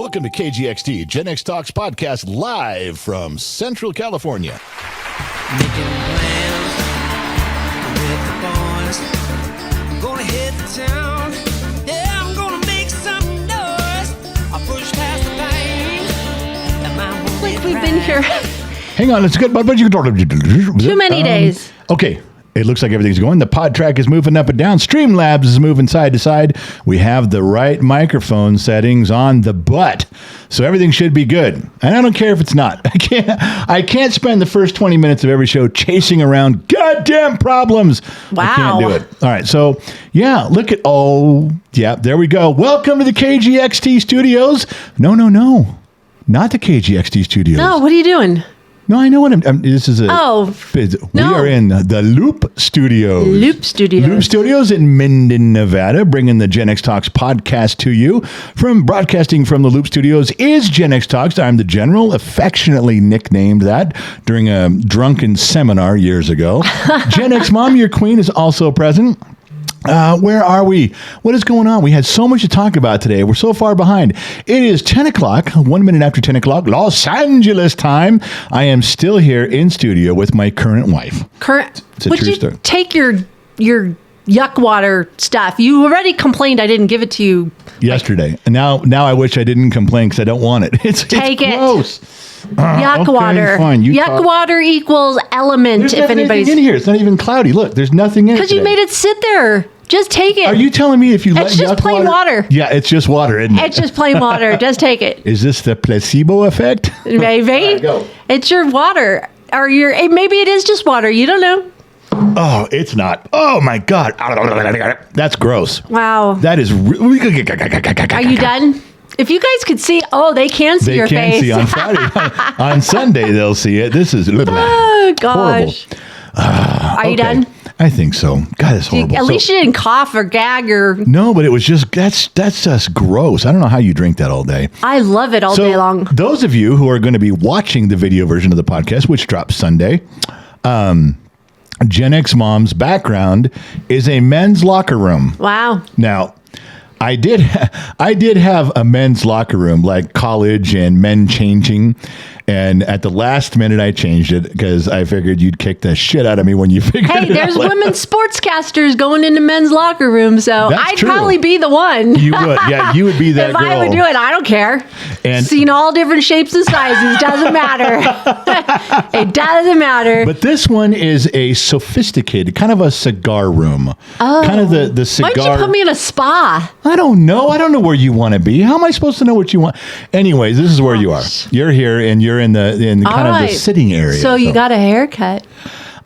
Welcome to KGXT, Gen X Talks podcast, live from Central California. Making plans with the boys. I'm gonna hit the town. Yeah, I'm gonna make some noise. I'll push past the pain. And my won't Like get we've right. been here Hang on, let's get too many days. Okay. It looks like everything's going. The pod track is moving up and down. Streamlabs is moving side to side. We have the right microphone settings on the butt. So everything should be good. And I don't care if it's not. I can't spend the first 20 minutes of every show chasing around goddamn problems. I can't do Wow. it. All right. So, yeah, look at, there we go. Welcome to the KGXT studios. No. Not the KGXT studios. No, what are you doing? No, I know what this is we no. are in the Loop Studios. Loop Studios. Loop Studios in Minden, Nevada, bringing the Gen X Talks podcast to you. From broadcasting from the Loop Studios is Gen X Talks. I'm the General, affectionately nicknamed that during a drunken seminar years ago. Gen X Mom, your queen, is also present. Where are we? What is going on? We had so much to talk about today. We're so far behind. It is 10 o'clock, 1 minute after 10 o'clock, Los Angeles time. I am still here in studio with my current wife. It's a Would true you story. take your yuck water stuff? You already complained I didn't give it to you. Yesterday. And now I wish I didn't complain because I don't want it. Take it. Gross. Yuck okay, water. fine. You Yuck talk. water equals element. There's if nothing anybody's in here. It's not even cloudy. Look, there's nothing in it. because you today. made it sit there. Just take it. Are you telling me if you let It's just yuck plain water. Yeah, it's just water, isn't it? It's just plain water. Just take it. Is this the placebo effect? Maybe. go. It's your water. Or maybe it is just water. You don't know. Oh, it's not. Oh my God. That's gross. Wow. That is. Are you done? If you guys could see, they can see They your can face. see on Friday. On Sunday, they'll see it. This is Oh gosh. Are you done? I think so. God, it's horrible. At least you didn't cough or gag or. No, but it was just that's just gross. I don't know how you drink that all day. I love it all day long. Those of you who are going to be watching the video version of the podcast, which drops Sunday, Gen X Mom's background is a men's locker room. Wow. Now, I did have a men's locker room, like college and men changing. And at the last minute, I changed it because I figured you'd kick the shit out of me when you figured Hey, it there's out. women sportscasters going into men's locker rooms, so That's I'd true. probably be the one. You would. Yeah, you would be that if girl. I would do it, I don't care. And- Seen all different shapes and sizes. Doesn't matter. It doesn't matter. But this one is a sophisticated, kind of a cigar room. Oh. Kind of the cigar. Why don't you put me in a spa? I don't know. I don't know where you want to be. How am I supposed to know what you want? Anyways, this is where you are. You're here and you're in kind of the sitting area. So you got a haircut.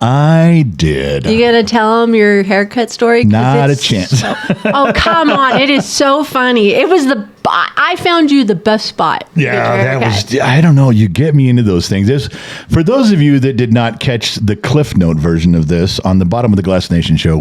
I did. You gonna tell them your haircut story? 'Cause Not a it's chance. Oh, come on. It is so funny. It was I found you the best spot. to get your Yeah, that haircut. was, I don't know. You get me into those things. For those of you that did not catch the Cliff Note version of this, on the bottom of the Glass Nation show,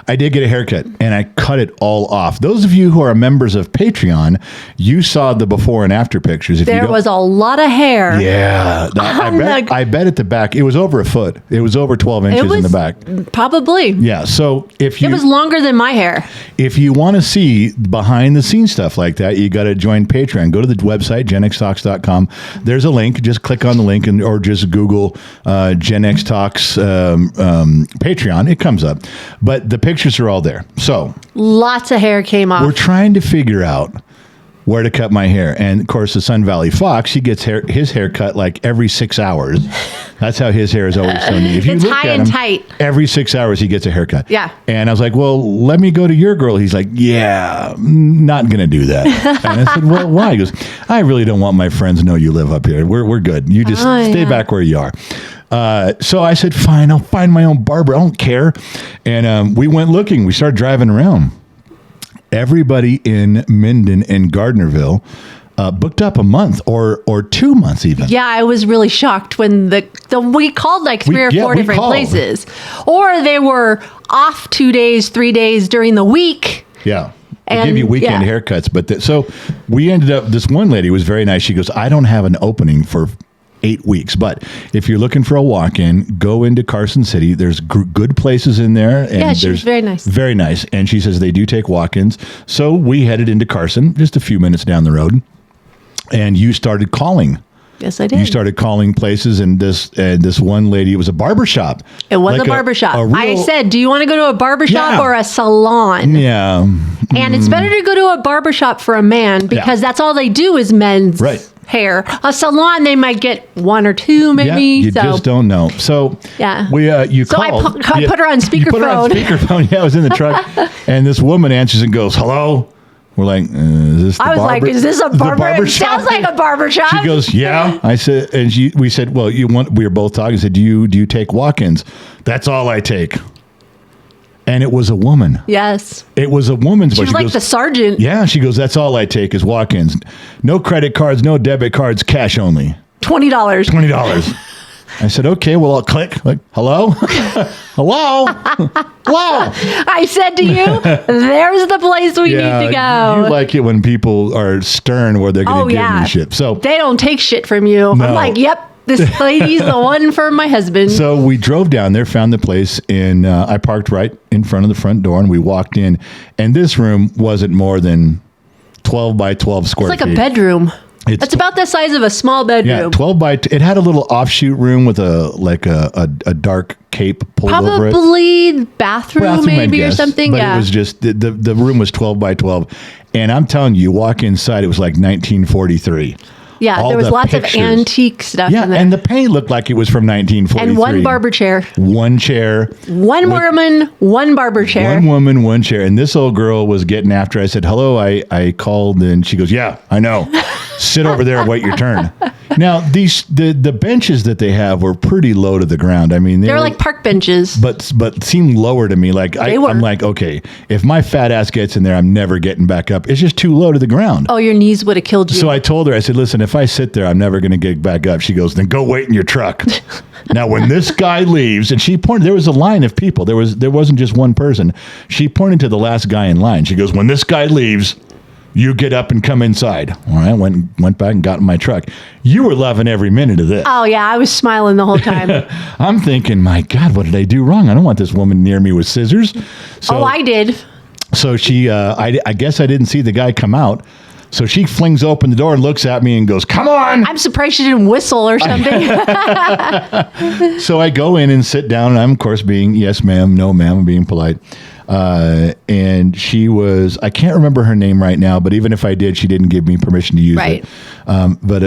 I did get a haircut and I cut it all off. Those of you who are members of Patreon, you saw the before and after pictures. If you There don't- was a lot of hair. Yeah. I bet at the back, it was over a foot. It was over 12 inches It was in the back. Probably. Yeah. So It was longer than my hair. if you want to see behind the scenes stuff like that, you got to join Patreon. Go to the website, genxtalks.com. There's a link. Just click on the link or just Google Gen X Talks Patreon. It comes up. But the pictures are all there. So Lots of hair came off. we're trying to figure out where to cut my hair. And of course, the Sun Valley Fox, he gets his hair cut like every 6 hours. That's how his hair is always so neat. If you It's look high at and him, tight. every 6 hours he gets a haircut. Yeah. And I was like, well, let me go to your girl. He's like, yeah, not going to do that. And I said, well, why? He goes, I really don't want my friends to know you live up here. We're good. You just stay yeah. back where you are. So I said, fine, I'll find my own barber. I don't care. And we went looking. We started driving around. Everybody in Minden and Gardnerville booked up a month or 2 months even. Yeah, I was really shocked when we called like three or four different places. Or they were off 2 days, 3 days during the week. Yeah. They And, give you weekend yeah. haircuts. But so we ended up, this one lady was very nice. She goes, I don't have an opening for 8 weeks. But if you're looking for a walk-in, go into Carson City. There's good places in there. And Yeah, she's very nice. Very nice. And she says they do take walk-ins. So we headed into Carson, just a few minutes down the road. And you started calling. Yes, I did. You started calling places, and this one lady, it was a barbershop. It was a barbershop. I said, do you want to go to a barbershop or a salon? Yeah. And it's better to go to a barbershop for a man because that's all they do is men's hair. A salon, they might get 1 or 2 maybe. Yeah, you just don't know. So we you called. I put her on speakerphone. You put her on speakerphone. Yeah, I was in the truck. And this woman answers and goes, hello? We're like, is this the I was like, is this a barber? It sounds like a barber shop. She goes, yeah. I said, and we said, well, we were both talking. I said, do you take walk-ins? That's all I take. And it was a woman. Yes. It was a woman's voice. She was like the sergeant. Yeah. She goes, that's all I take is walk-ins. No credit cards, no debit cards, cash only. $20. $20. I said, okay, well, I'll click. Like, hello? Hello? Hello? I said to you, there's the place we need to go. You like it when people are stern where they're going to give you shit. So they don't take shit from you. No. I'm like, yep, this lady's the one for my husband. So we drove down there, found the place, and I parked right in front of the front door, and we walked in. And this room wasn't more than 12 by 12 square feet. It's like a bedroom. It's about the size of a small bedroom. Yeah, 12 by. It had a little offshoot room with a dark cape pulled over it. Probably bathroom maybe or something. But it was just the room was 12 by 12, and I'm telling you, walk inside, it was like 1943. Yeah, there was lots of antique stuff in there. And the paint looked like it was from 1943. And one barber chair. One chair. One woman, one barber chair. One woman, one chair. And this old girl was getting after. I said, hello, I called, and she goes, yeah, I know. Sit over there and wait your turn. Now, the benches that they have were pretty low to the ground. I mean, they're like park benches. But seemed lower to me. Like I'm like, okay, if my fat ass gets in there, I'm never getting back up. It's just too low to the ground. Oh, your knees would have killed you. So I told her, I said, listen, if I sit there, I'm never going to get back up. She goes, then go wait in your truck. Now, when this guy leaves, and she pointed, there was a line of people. There wasn't just one person. She pointed to the last guy in line. She goes, when this guy leaves, you get up and come inside. All right, went back and got in my truck. You were loving every minute of this. Oh, yeah, I was smiling the whole time. I'm thinking, my God, what did I do wrong? I don't want this woman near me with scissors. So, I did. So she, I guess I didn't see the guy come out. So she flings open the door and looks at me and goes, come on. I'm surprised she didn't whistle or something. So I go in and sit down, and I'm, of course, being yes, ma'am, no, ma'am, I'm being polite. And she was, I can't remember her name right now, but even if I did, she didn't give me permission to use it. But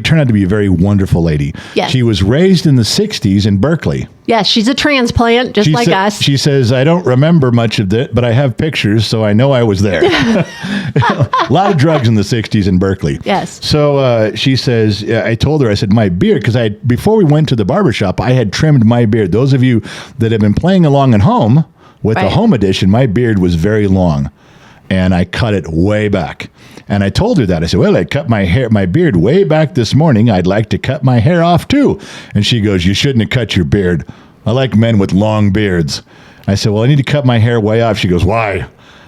turned out to be a very wonderful lady. Yes. She was raised in the 60s in Berkeley. Yes, she's a transplant, just like us. She says, I don't remember much of it, but I have pictures, so I know I was there. A lot of drugs in the 60s in Berkeley. Yes. So she says, I told her, I said, my beard, because before we went to the barbershop, I had trimmed my beard. Those of you that have been playing along at home, with the home edition, my beard was very long, and I cut it way back. And I told her that. I said, well, I cut my beard way back this morning. I'd like to cut my hair off too. And she goes, you shouldn't have cut your beard. I like men with long beards. I said, well, I need to cut my hair way off. She goes, why?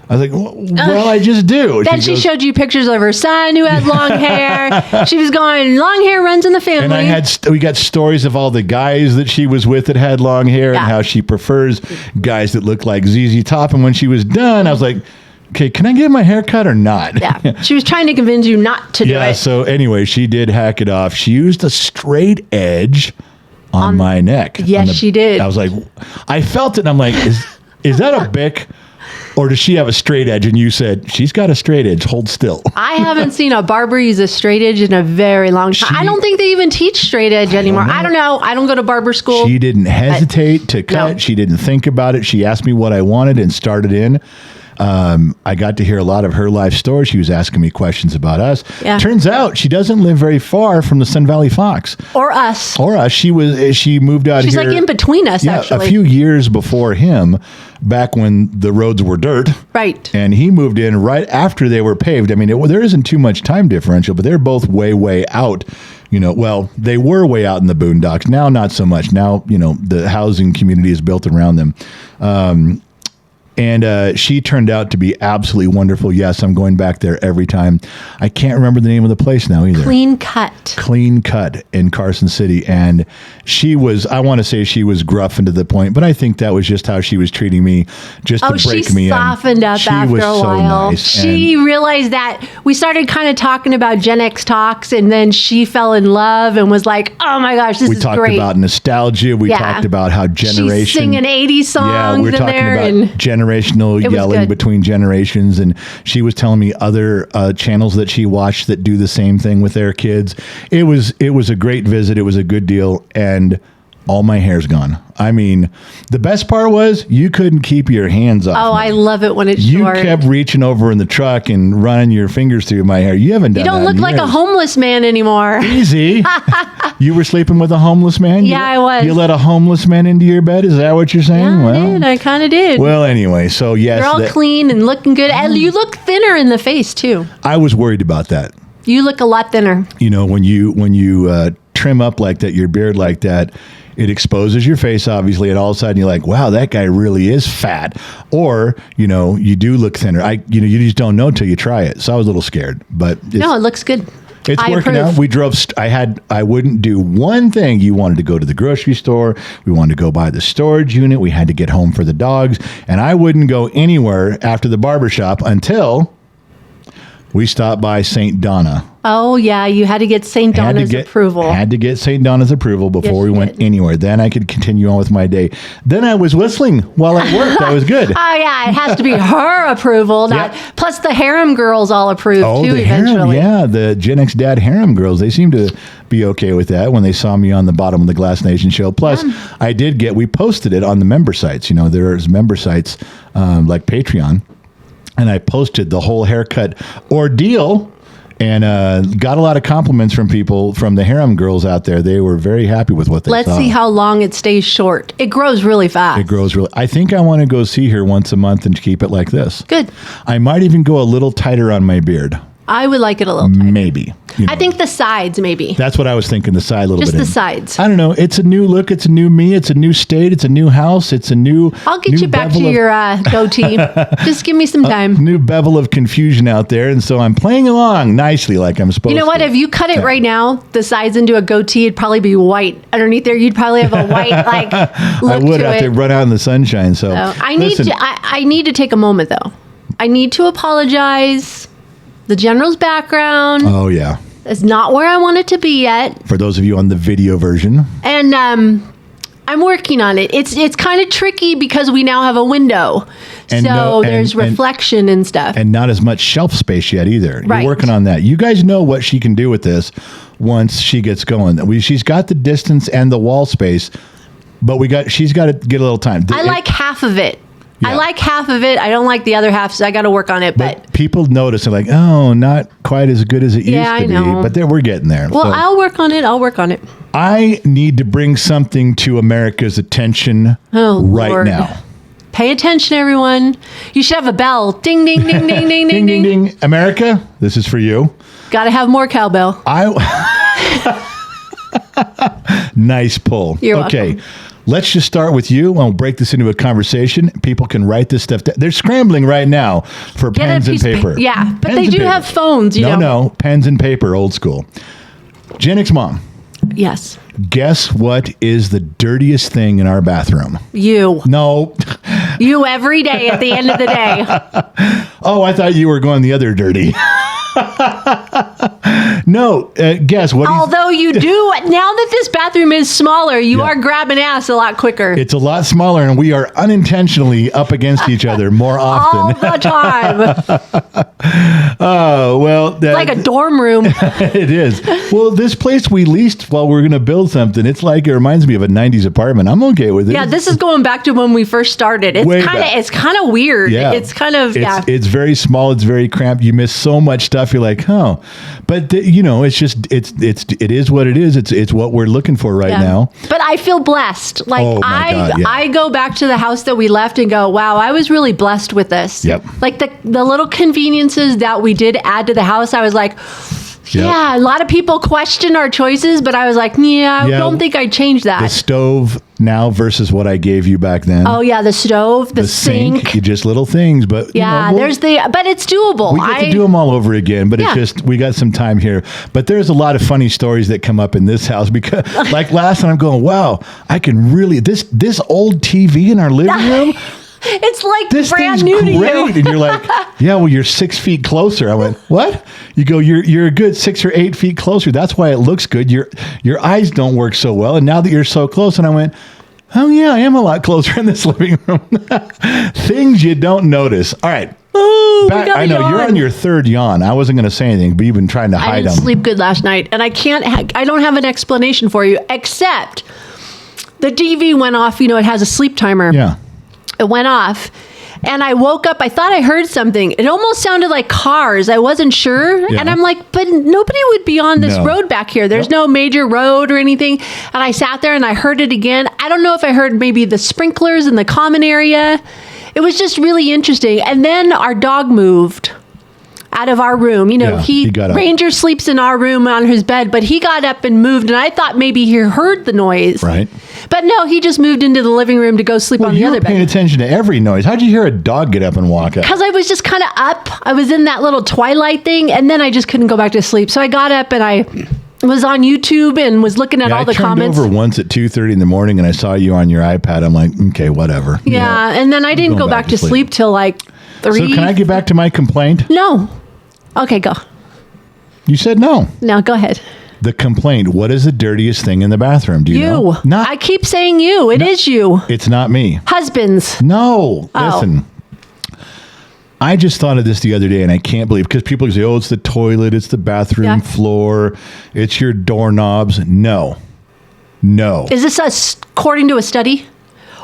I was like, well, I just do. Then she showed you pictures of her son who had long hair. She was going, long hair runs in the family. And we got stories of all the guys that she was with that had long hair and how she prefers guys that look like ZZ Top. And when she was done, I was like, okay, can I get my hair cut or not? Yeah. She was trying to convince you not to do it. Yeah, so anyway, she did hack it off. She used a straight edge on my neck. Yes, she did. I was like, I felt it, and I'm like, is that a Bic? Or does she have a straight edge? And you said, she's got a straight edge. Hold still. I haven't seen a barber use a straight edge in a very long time. I don't think they even teach straight edge anymore. I don't know. I don't go to barber school. She didn't hesitate to cut. No. She didn't think about it. She asked me what I wanted and started in. I got to hear a lot of her life stories. She was asking me questions about us. Yeah. Turns out she doesn't live very far from the Sun Valley Fox. Or us. She moved out She's here. She's like in between us, actually. A few years before him, back when the roads were dirt. Right. And he moved in right after they were paved. I mean, there isn't too much time differential, but they're both way, way out. Well, they were way out in the boondocks. Now, not so much. Now, the housing community is built around them. And she turned out to be absolutely wonderful. Yes, I'm going back there every time. I can't remember the name of the place now either. Clean Cut in Carson City. And she was, I want to say she was gruff and to the point, but I think that was just how she was treating me, just to break me in. She softened up after a while. Nice. She realized that we started kind of talking about Gen X Talks, and then she fell in love and was like, oh my gosh, this is great. We talked about nostalgia. We talked about how generation. She's singing 80s songs yeah, we were talking about generational yelling between generations, and she was telling me other channels that she watched that do the same thing with their kids. It was a great visit. It was a good deal, and all my hair's gone. I mean, the best part was you couldn't keep your hands off. Oh, me. I love it when it's you short. You kept reaching over in the truck and running your fingers through my hair. You haven't done that. You don't look like a homeless man anymore. Easy. You were sleeping with a homeless man? Yeah, I was. You let a homeless man into your bed? Is that what you're saying? Yeah, well, I did. I kind of did. Well, anyway, so yes. You're all clean and looking good. And you look thinner in the face, too. I was worried about that. You look a lot thinner. You know, when you trim up like that, your beard like that, it exposes your face, obviously, and all of a sudden you're like, wow, that guy really is fat. Or, you know, you do look thinner. You just don't know till you try it. So I was a little scared. But no, it looks good. It's working out. We drove. I wouldn't do one thing. You wanted to go to the grocery store. We wanted to go buy the storage unit. We had to get home for the dogs. And I wouldn't go anywhere after the barbershop until we stopped by St. Donna. Oh, yeah. You had to get St. Donna's approval. Had to get St. Donna's approval before we went anywhere. Then I could continue on with my day. Then I was whistling while at work. That was good. Oh, yeah. It has to be her approval. Plus, the harem girls all approved, too, eventually. Yeah, the Gen X Dad harem girls. They seem to be okay with that when they saw me on the bottom of the Glass Nation show. Plus, we posted it on the member sites. You know, there's member sites like Patreon. And I posted the whole haircut ordeal and got a lot of compliments from people, from the harem girls out there. They were very happy with what they saw. Let's see how long it stays short. It grows really fast. I think I want to go see her once a month and keep it like this. Good. I might even go a little tighter on my beard. I would like it a little tighter. Maybe. You know. I think the sides, maybe. That's what I was thinking, the side a little bit. Just the sides. I don't know. It's a new look. It's a new me. It's a new state. It's a new house. It's a new... I'll get you back to your goatee. Just give me some time. New bevel of confusion out there. And so I'm playing along nicely like I'm supposed to. You know what? If you cut it right now, the sides into a goatee, it'd probably be white. Underneath there, you'd probably have a white, like, look I would to have it. to run out in the sunshine. So I need to take a moment, though. I need to apologize. The General's background. Oh, yeah. It's not where I want it to be yet. For those of you on the video version. And I'm working on it. It's kind of tricky because we now have a window. And there's reflection and stuff. And not as much shelf space yet either. Right. You're working on that. You guys know what she can do with this once she gets going. She's got the distance and the wall space, but she's got to get a little time. I like half of it. Yeah. I like half of it. I don't like the other half, so I got to work on it. But people notice and like, oh, not quite as good as it used to I know. be. But we're getting there. Well, I'll work on it. I need to bring something to America's attention right Lord. now. Pay attention, everyone. You should have a bell. Ding, ding, ding, ding, ding, ding, ding, ding. America, this is for you. Got to have more cowbell. Nice pull. You're welcome. Let's just start with you. I'll break this into a conversation. People can write this stuff down. They're scrambling right now for pens and paper. Yeah, but they do have phones, you know. No, pens and paper, old school. Gen X Mom. Yes. Guess what is the dirtiest thing in our bathroom? You. No. You every day at the end of the day. Oh, I thought you were going the other dirty. No, guess what? Although you do, now that this bathroom is smaller, you are grabbing ass a lot quicker. It's a lot smaller, and we are unintentionally up against each other more often. All the time. Oh, well. It's like a dorm room. It is. Well, this place we leased while we were going to build something, it reminds me of a 90s apartment. I'm okay with it. Yeah, this is going back to when we first started. It's kind of weird. Yeah. It's kind of, It's very small. It's very cramped. You miss so much stuff. You're like, oh. But, it's just, it is what it is. It's what we're looking for right now. But I feel blessed. Like, oh my God, yeah. I go back to the house that we left and go, wow, I was really blessed with this. Yep. Like the little conveniences that we did add to the house, I was like, yeah, a lot of people question our choices, but I was like, I don't think I'd change that. The stove now versus what I gave you back then? Oh yeah, the stove, the sink. Just little things, but yeah, but it's doable. We get to do them all over again, but it's just, we got some time here. But there's a lot of funny stories that come up in this house because like last time I'm going, wow, I can really, this old TV in our living room, it's like this brand new to you. And you're like, yeah, well, you're 6 feet closer. I went, what? You go, you're a good 6 or 8 feet closer. That's why it looks good. Your eyes don't work so well. And now that you're so close, and I went, oh yeah, I am a lot closer in this living room. Things you don't notice. All right. Oh, I know you're on your third yawn. I wasn't going to say anything, but you've been trying to hide them. I didn't sleep good last night, and I don't have an explanation for you except the TV went off. You know, it has a sleep timer. Yeah. It went off, and I woke up. I thought I heard something. It almost sounded like cars. I wasn't sure, and I'm like, but nobody would be on this road back here. There's no major road or anything. And I sat there and I heard it again. I don't know if I heard maybe the sprinklers in the common area. It was just really interesting. And then our dog moved out of our room. You know, he got up. Ranger sleeps in our room on his bed, but he got up and moved, and I thought maybe he heard the noise. Right. But no, he just moved into the living room to go sleep on the other bed. You were paying attention to every noise. How'd you hear a dog get up and walk up? Because I was just kind of up. I was in that little twilight thing, and then I just couldn't go back to sleep. So I got up and I was on YouTube and was looking at all the comments. I turned over once at 2:30 in the morning and I saw you on your iPad. I'm like, okay, whatever. Yeah, and then I didn't go back to sleep till like 3. So can I get back to my complaint? No. Okay, go. You said no. No, go ahead. The complaint. What is the dirtiest thing in the bathroom? Do you know? I keep saying you. It is you. It's not me. Husbands. No. Listen. I just thought of this the other day, and I can't believe, because people say, oh, it's the toilet, it's the bathroom floor, it's your doorknobs. No. Is this according to a study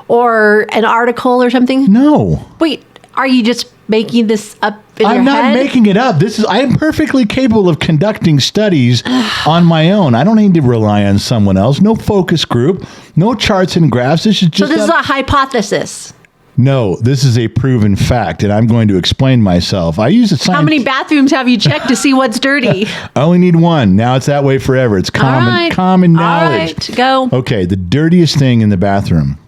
or an article or something? No. Wait, are you just making this up in your head? I'm not making it up. I am perfectly capable of conducting studies on my own. I don't need to rely on someone else. No focus group, no charts and graphs. This is just So this is a hypothesis. No, this is a proven fact, and I'm going to explain myself. I use it. How many bathrooms have you checked to see what's dirty? I only need one. Now it's that way forever. It's common knowledge. All right, go. Okay, the dirtiest thing in the bathroom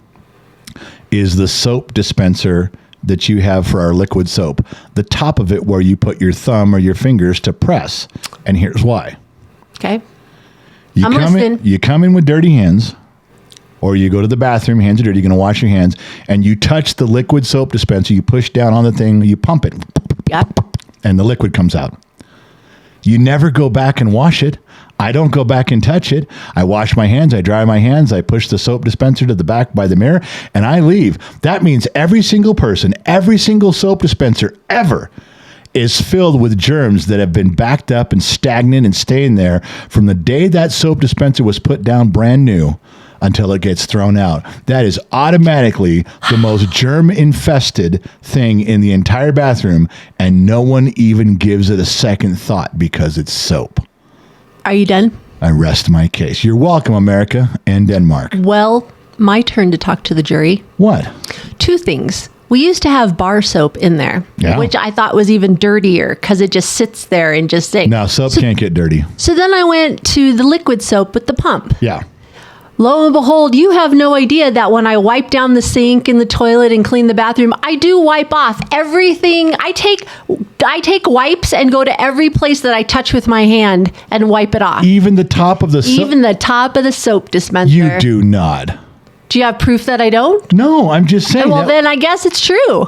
is the soap dispenser that you have for our liquid soap. The top of it where you put your thumb or your fingers to press. And here's why. Okay. I'm listening. You come in with dirty hands. Or you go to the bathroom, hands are dirty, you're going to wash your hands, and you touch the liquid soap dispenser, you push down on the thing, you pump it. Yep. And the liquid comes out. You never go back and wash it. I don't go back and touch it. I wash my hands, I dry my hands, I push the soap dispenser to the back by the mirror, and I leave. That means every single person, every single soap dispenser ever is filled with germs that have been backed up and stagnant and staying there from the day that soap dispenser was put down brand new until it gets thrown out. That is automatically the most germ-infested thing in the entire bathroom, and no one even gives it a second thought because it's soap. Are you done? I rest my case. You're welcome, America and Denmark. Well, my turn to talk to the jury. What? 2 things. We used to have bar soap in there, which I thought was even dirtier because it just sits there and just stinks. No, soap can't get dirty. So then I went to the liquid soap with the pump. Yeah. Lo and behold, you have no idea that when I wipe down the sink in the toilet and clean the bathroom, I do wipe off everything. I take wipes and go to every place that I touch with my hand and wipe it off. Even the top of the soap? Even the top of the soap dispenser. You do not. Do you have proof that I don't? No, I'm just saying. Well, then I guess it's true.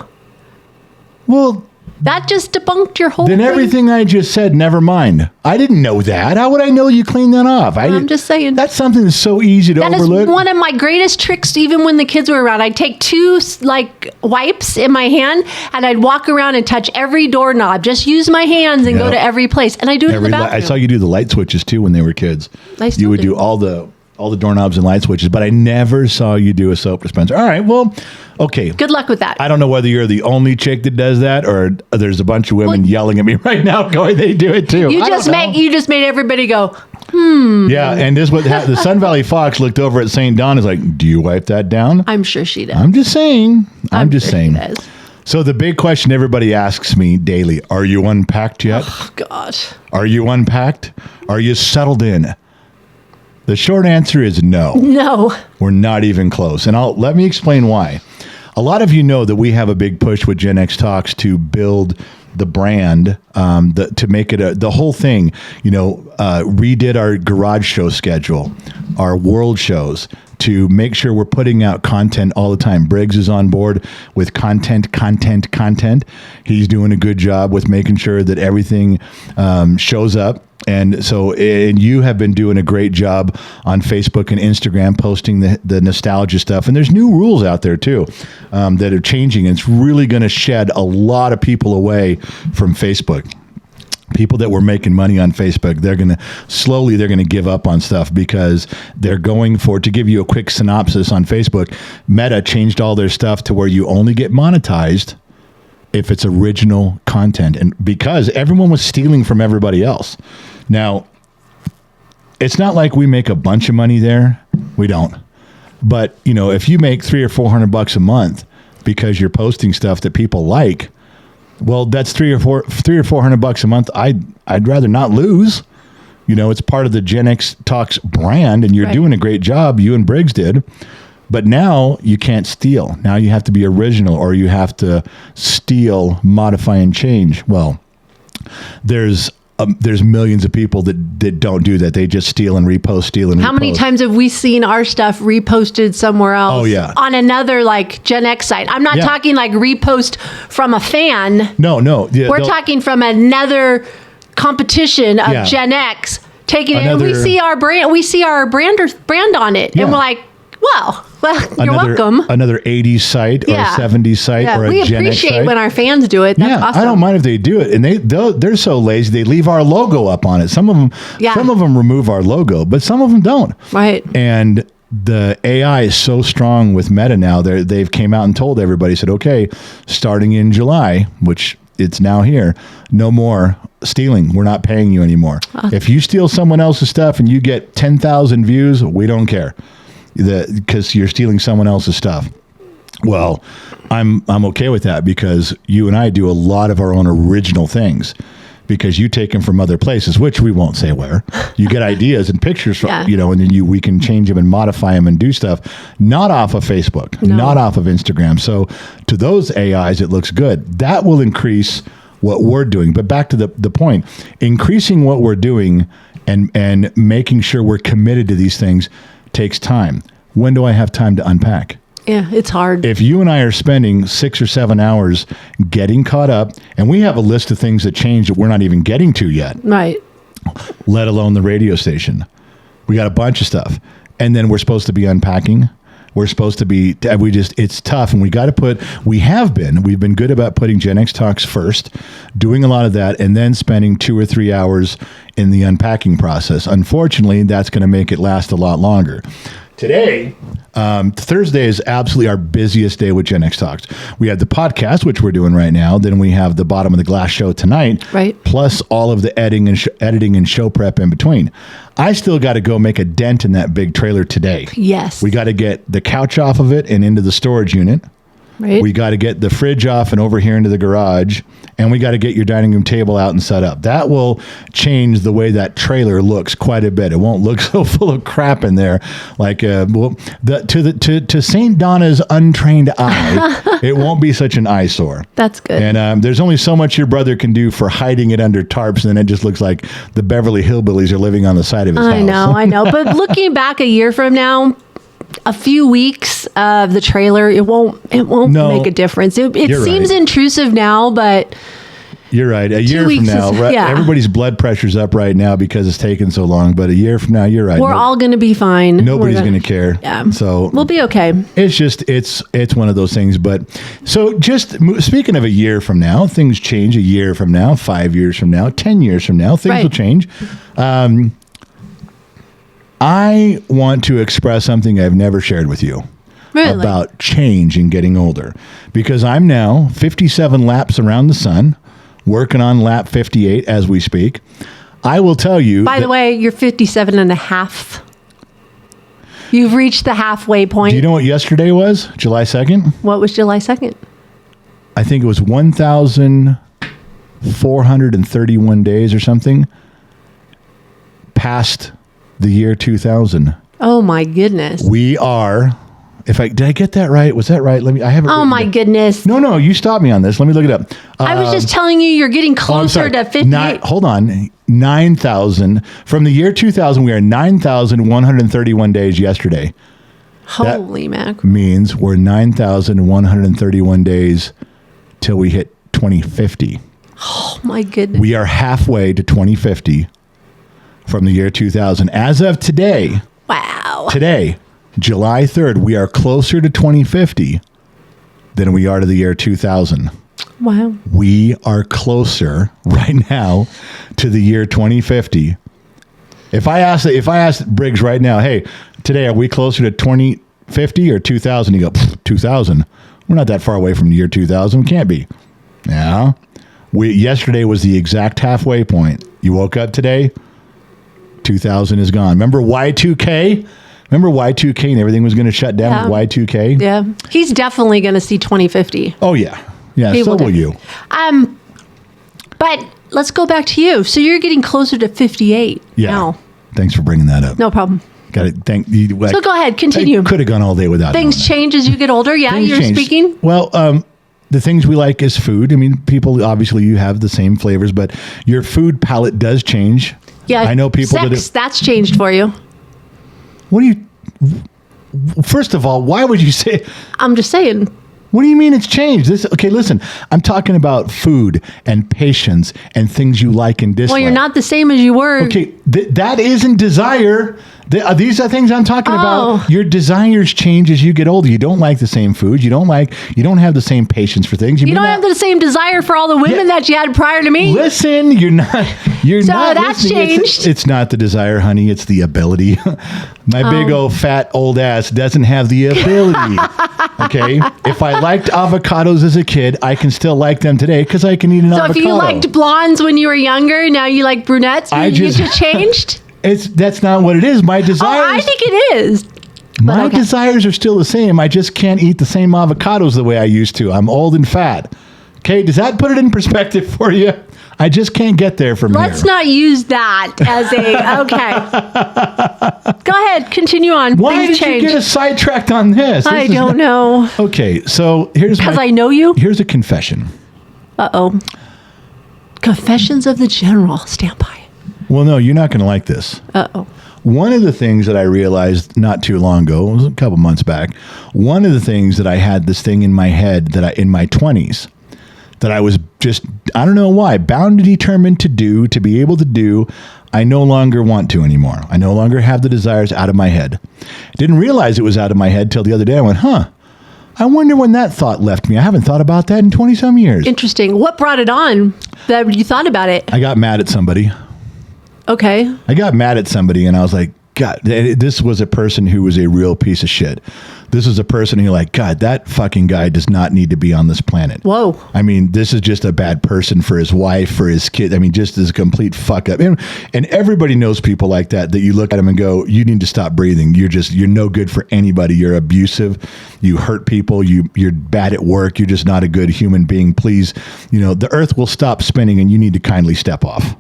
Well, that just debunked your whole thing. Then everything I just said, never mind. I didn't know that. How would I know you cleaned that off? I'm just saying. That's something that's so easy to overlook. That is one of my greatest tricks, even when the kids were around. I'd take 2 wipes in my hand, and I'd walk around and touch every doorknob. Just use my hands and go to every place. And I do it in the bathroom. I saw you do the light switches, too, when they were kids. You would do all the doorknobs and light switches, but I never saw you do a soap dispenser. All right, well, okay. Good luck with that. I don't know whether you're the only chick that does that, or there's a bunch of women yelling at me right now going, they do it too. You just made everybody go, Yeah, and this what the Sun Valley Fox looked over at St. Don is like, do you wipe that down? I'm sure she does. I'm just saying. I'm just sure saying. She does. So the big question everybody asks me daily, are you unpacked yet? Oh, God. Are you unpacked? Are you settled in? The short answer is no. No. We're not even close. And let me explain why. A lot of you know that we have a big push with Gen X Talks to build the brand, to make it the whole thing, redid our garage show schedule, our world shows, to make sure we're putting out content all the time. Briggs is on board with content. He's doing a good job with making sure that everything shows up. And you have been doing a great job on Facebook and Instagram, posting the nostalgia stuff. And there's new rules out there too, that are changing. And it's really going to shed a lot of people away from Facebook. People that were making money on Facebook, they're going to give up on stuff because they're going to give you a quick synopsis on Facebook. Meta changed all their stuff to where you only get monetized if it's original content, and because everyone was stealing from everybody else. Now, it's not like we make a bunch of money there. We don't. But, if you make $300 or $400 a month because you're posting stuff that people like, well, that's $300 or $400 a month. I'd rather not lose. It's part of the Gen X Talks brand, and you're doing a great job. You and Briggs did. But now you can't steal. Now you have to be original, or you have to steal, modify, and change. Well, there's millions of people that don't do that. They just steal and repost, How many times have we seen our stuff reposted somewhere else? Oh, yeah. On another Gen X site. I'm not talking repost from a fan. No. Yeah, we're talking from another competition of Gen X taking it, and we see our brand. We see our brand on it, and we're like, well, you're welcome. Another 80s site or a 70s site or a Gen X site. We appreciate when our fans do it. That's awesome. I don't mind if they do it. And they're so lazy, they leave our logo up on it. Some of them remove our logo, but some of them don't. Right. And the AI is so strong with Meta now. They've came out and told everybody, said, okay, starting in July, which it's now here, no more stealing. We're not paying you anymore. If you steal someone else's stuff and you get 10,000 views, we don't care. Because you're stealing someone else's stuff. Well, I'm okay with that, because you and I do a lot of our own original things, because you take them from other places, which we won't say where. You get ideas and pictures from, and then we can change them and modify them and do stuff, not off of Facebook, not off of Instagram. So to those AIs, it looks good. That will increase what we're doing. But back to the point, increasing what we're doing and making sure we're committed to these things takes time. When do I have time to unpack? Yeah, it's hard. If you and I are spending 6 or 7 hours getting caught up, and we have a list of things that change that we're not even getting to yet. Right. Let alone the radio station. We got a bunch of stuff. And then we're supposed to be unpacking. We're supposed to be, it's tough. And we've been good about putting Gen X Talks first, doing a lot of that, and then spending 2 or 3 hours in the unpacking process. Unfortunately, that's going to make it last a lot longer. Today, Thursday is absolutely our busiest day with Gen X Talks. We have the podcast, which we're doing right now. Then we have the Bottom of the Glass show tonight, right? Plus all of the editing and show prep in between. I still got to go make a dent in that big trailer today. Yes. We got to get the couch off of it and into the storage unit. Right. We got to get the fridge off and over here into the garage, and we got to get your dining room table out and set up. That will change the way that trailer looks quite a bit. It won't look so full of crap in there. Like to St. Donna's untrained eye, it won't be such an eyesore. That's good. And there's only so much your brother can do for hiding it under tarps, and then it just looks like the Beverly Hillbillies are living on the side of his house. I know. But looking back a year from now, a few weeks of the trailer, it won't make a difference. It seems intrusive now, but you're right. A year from now, everybody's blood pressure's up right now because it's taken so long. But a year from now, you're right. We're all going to be fine. Nobody's going to care. Yeah. So we'll be okay. It's just it's one of those things. But so just speaking of a year from now, things change. A year from now, 5 years from now, 10 years from now, things will change. I want to express something I've never shared with you about change and getting older, because I'm now 57 laps around the sun, working on lap 58 as we speak. I will tell you. By the way, you're 57 and a half. You've reached the halfway point. Do you know what yesterday was? July 2nd? What was July 2nd? I think it was 1,431 days or something past the year 2000. Oh my goodness. We are. Did I get that right? Was that right? I haven't. Oh my goodness. No, you stopped me on this. Let me look it up. I was just telling you, you're getting closer to 58. Hold on. 9,000. From the year 2000, we are 9,131 days yesterday. Holy mac. Means we're 9,131 days till we hit 2050. Oh my goodness. We are halfway to 2050 from the year 2000. As of today. Wow. Today, July 3rd, we are closer to 2050 than we are to the year 2000. Wow. We are closer right now to the year 2050. If I ask Briggs right now, hey, today are we closer to 2050 or 2000? He go, 2000. We're not that far away from the year 2000. We can't be. Yeah. Yesterday was the exact halfway point. You woke up today, 2000 is gone. Remember Y2K? Remember Y2K and everything was going to shut down with Y2K? Yeah. He's definitely going to see 2050. Oh, yeah. Yeah, so will you. But let's go back to you. So you're getting closer to 58 now. Thanks for bringing that up. No problem. Got it. Thank you. So go ahead. Continue. I could have gone all day without things change as you get older. Yeah, things you're change. speaking. Well, the things we like is food. I mean, people, obviously you have the same flavors, but your food palate does change. Yeah. I know people that's changed for you. What do you... First of all, why would you say... I'm just saying. What do you mean it's changed? Okay, listen. I'm talking about food and patience and things you like and dislike. Well, you're not the same as you were. Okay, that isn't desire. These are things I'm talking about. Your desires change as you get older. You don't like the same food. You don't have the same patience for things. You don't have the same desire for all the women that you had prior to me. Listen, you're not. So that's changed. It's not the desire, honey. It's the ability. My big old fat old ass doesn't have the ability. Okay, if I liked avocados as a kid, I can still like them today because I can eat an avocado. So if you liked blondes when you were younger, now you like brunettes. You just changed. That's not what it is. My desires. Oh, I think it is. My desires are still the same. I just can't eat the same avocados the way I used to. I'm old and fat. Okay, does that put it in perspective for you? I just can't get there from here. Let's not use that as okay. Go ahead, continue on. Why did you get us sidetracked on this? I don't know. Okay, so here's because I know you. Here's a confession. Confessions of the General. Stand by. Well, no, you're not going to like this. One of the things that I realized not too long ago, it was a couple months back, one of the things that I had this thing in my head in my 20s, that I was just, I don't know why, bound and determined to be able to do, I no longer want to anymore. I no longer have the desires out of my head. Didn't realize it was out of my head till the other day. I went, I wonder when that thought left me. I haven't thought about that in 20 some years. Interesting. What brought it on that you thought about it? I got mad at somebody. Okay. I got mad at somebody and I was like, God, this was a person who was a real piece of shit. This is a person who God, that fucking guy does not need to be on this planet. Whoa. I mean, this is just a bad person for his wife, for his kid. I mean, just as a complete fuck up. And everybody knows people like that you look at them and go, you need to stop breathing. You're no good for anybody. You're abusive. You hurt people. You're bad at work. You're just not a good human being. Please, the earth will stop spinning and you need to kindly step off.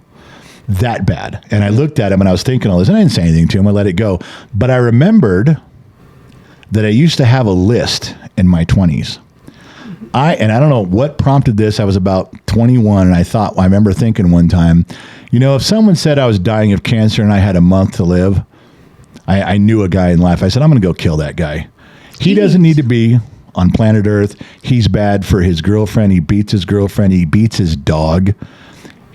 That bad. And I looked at him and I was thinking all this and I didn't say anything to him. I let it go. But I remembered that I used to have a list in my 20s. I don't know what prompted this. I was about 21 and I remember thinking one time, if someone said I was dying of cancer and I had a month to live, I knew a guy in life. I said, I'm going to go kill that guy. He doesn't need to be on planet Earth. He's bad for his girlfriend. He beats his girlfriend. He beats his dog.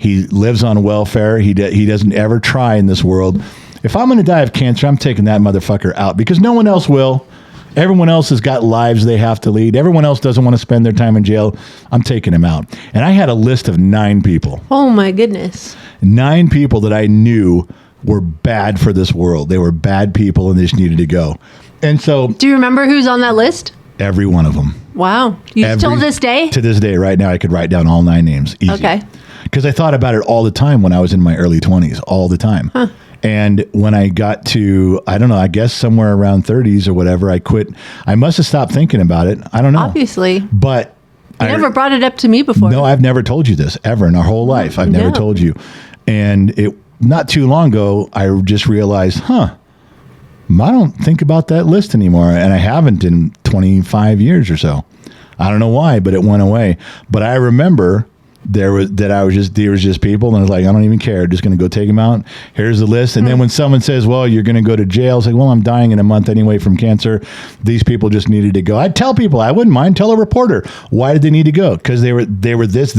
He lives on welfare. He doesn't ever try in this world. If I'm going to die of cancer, I'm taking that motherfucker out because no one else will. Everyone else has got lives they have to lead. Everyone else doesn't want to spend their time in jail. I'm taking him out. And I had a list of 9 people. Oh, my goodness. 9 people that I knew were bad for this world. They were bad people and they just needed to go. And so... Do you remember who's on that list? Every one of them. Wow. Still this day? To this day, right now, I could write down all 9 names. Easy. Okay. Because I thought about it all the time when I was in my early 20s, all the time. Huh. And when I got to, I don't know, I guess somewhere around 30s or whatever, I quit. I must have stopped thinking about it. I don't know. Obviously. But you never brought it up to me before. No, I've never told you this ever in our whole life. I've never told you. And not too long ago, I just realized, I don't think about that list anymore. And I haven't in 25 years or so. I don't know why, but it went away. But I remember there was just people, and I was like, I don't even care. Just going to go take them out. Here's the list. And then when someone says, well, you're going to go to jail, it's like, well, I'm dying in a month anyway from cancer. These people just needed to go. I'd tell people, I wouldn't mind. Tell a reporter. Why did they need to go? Because they were this,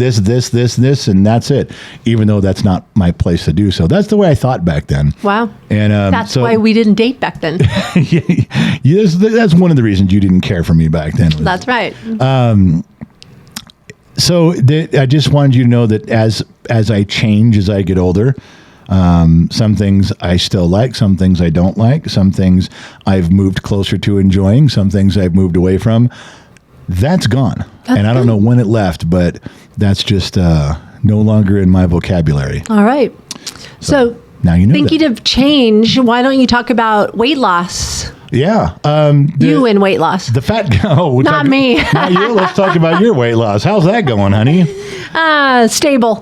and that's it. Even though that's not my place to do so. That's the way I thought back then. Wow. And that's why we didn't date back then. That's one of the reasons you didn't care for me back then. That's right. So I just wanted you to know that as I change, as I get older, some things I still like, some things I don't like, some things I've moved closer to enjoying, some things I've moved away from. That's gone. And I don't know when it left, but that's just no longer in my vocabulary. All right. So now you know. Thinking of change, why don't you talk about weight loss? Yeah. You and weight loss. The fat guy. Oh, not me. Not you. Let's talk about your weight loss. How's that going, honey? Stable.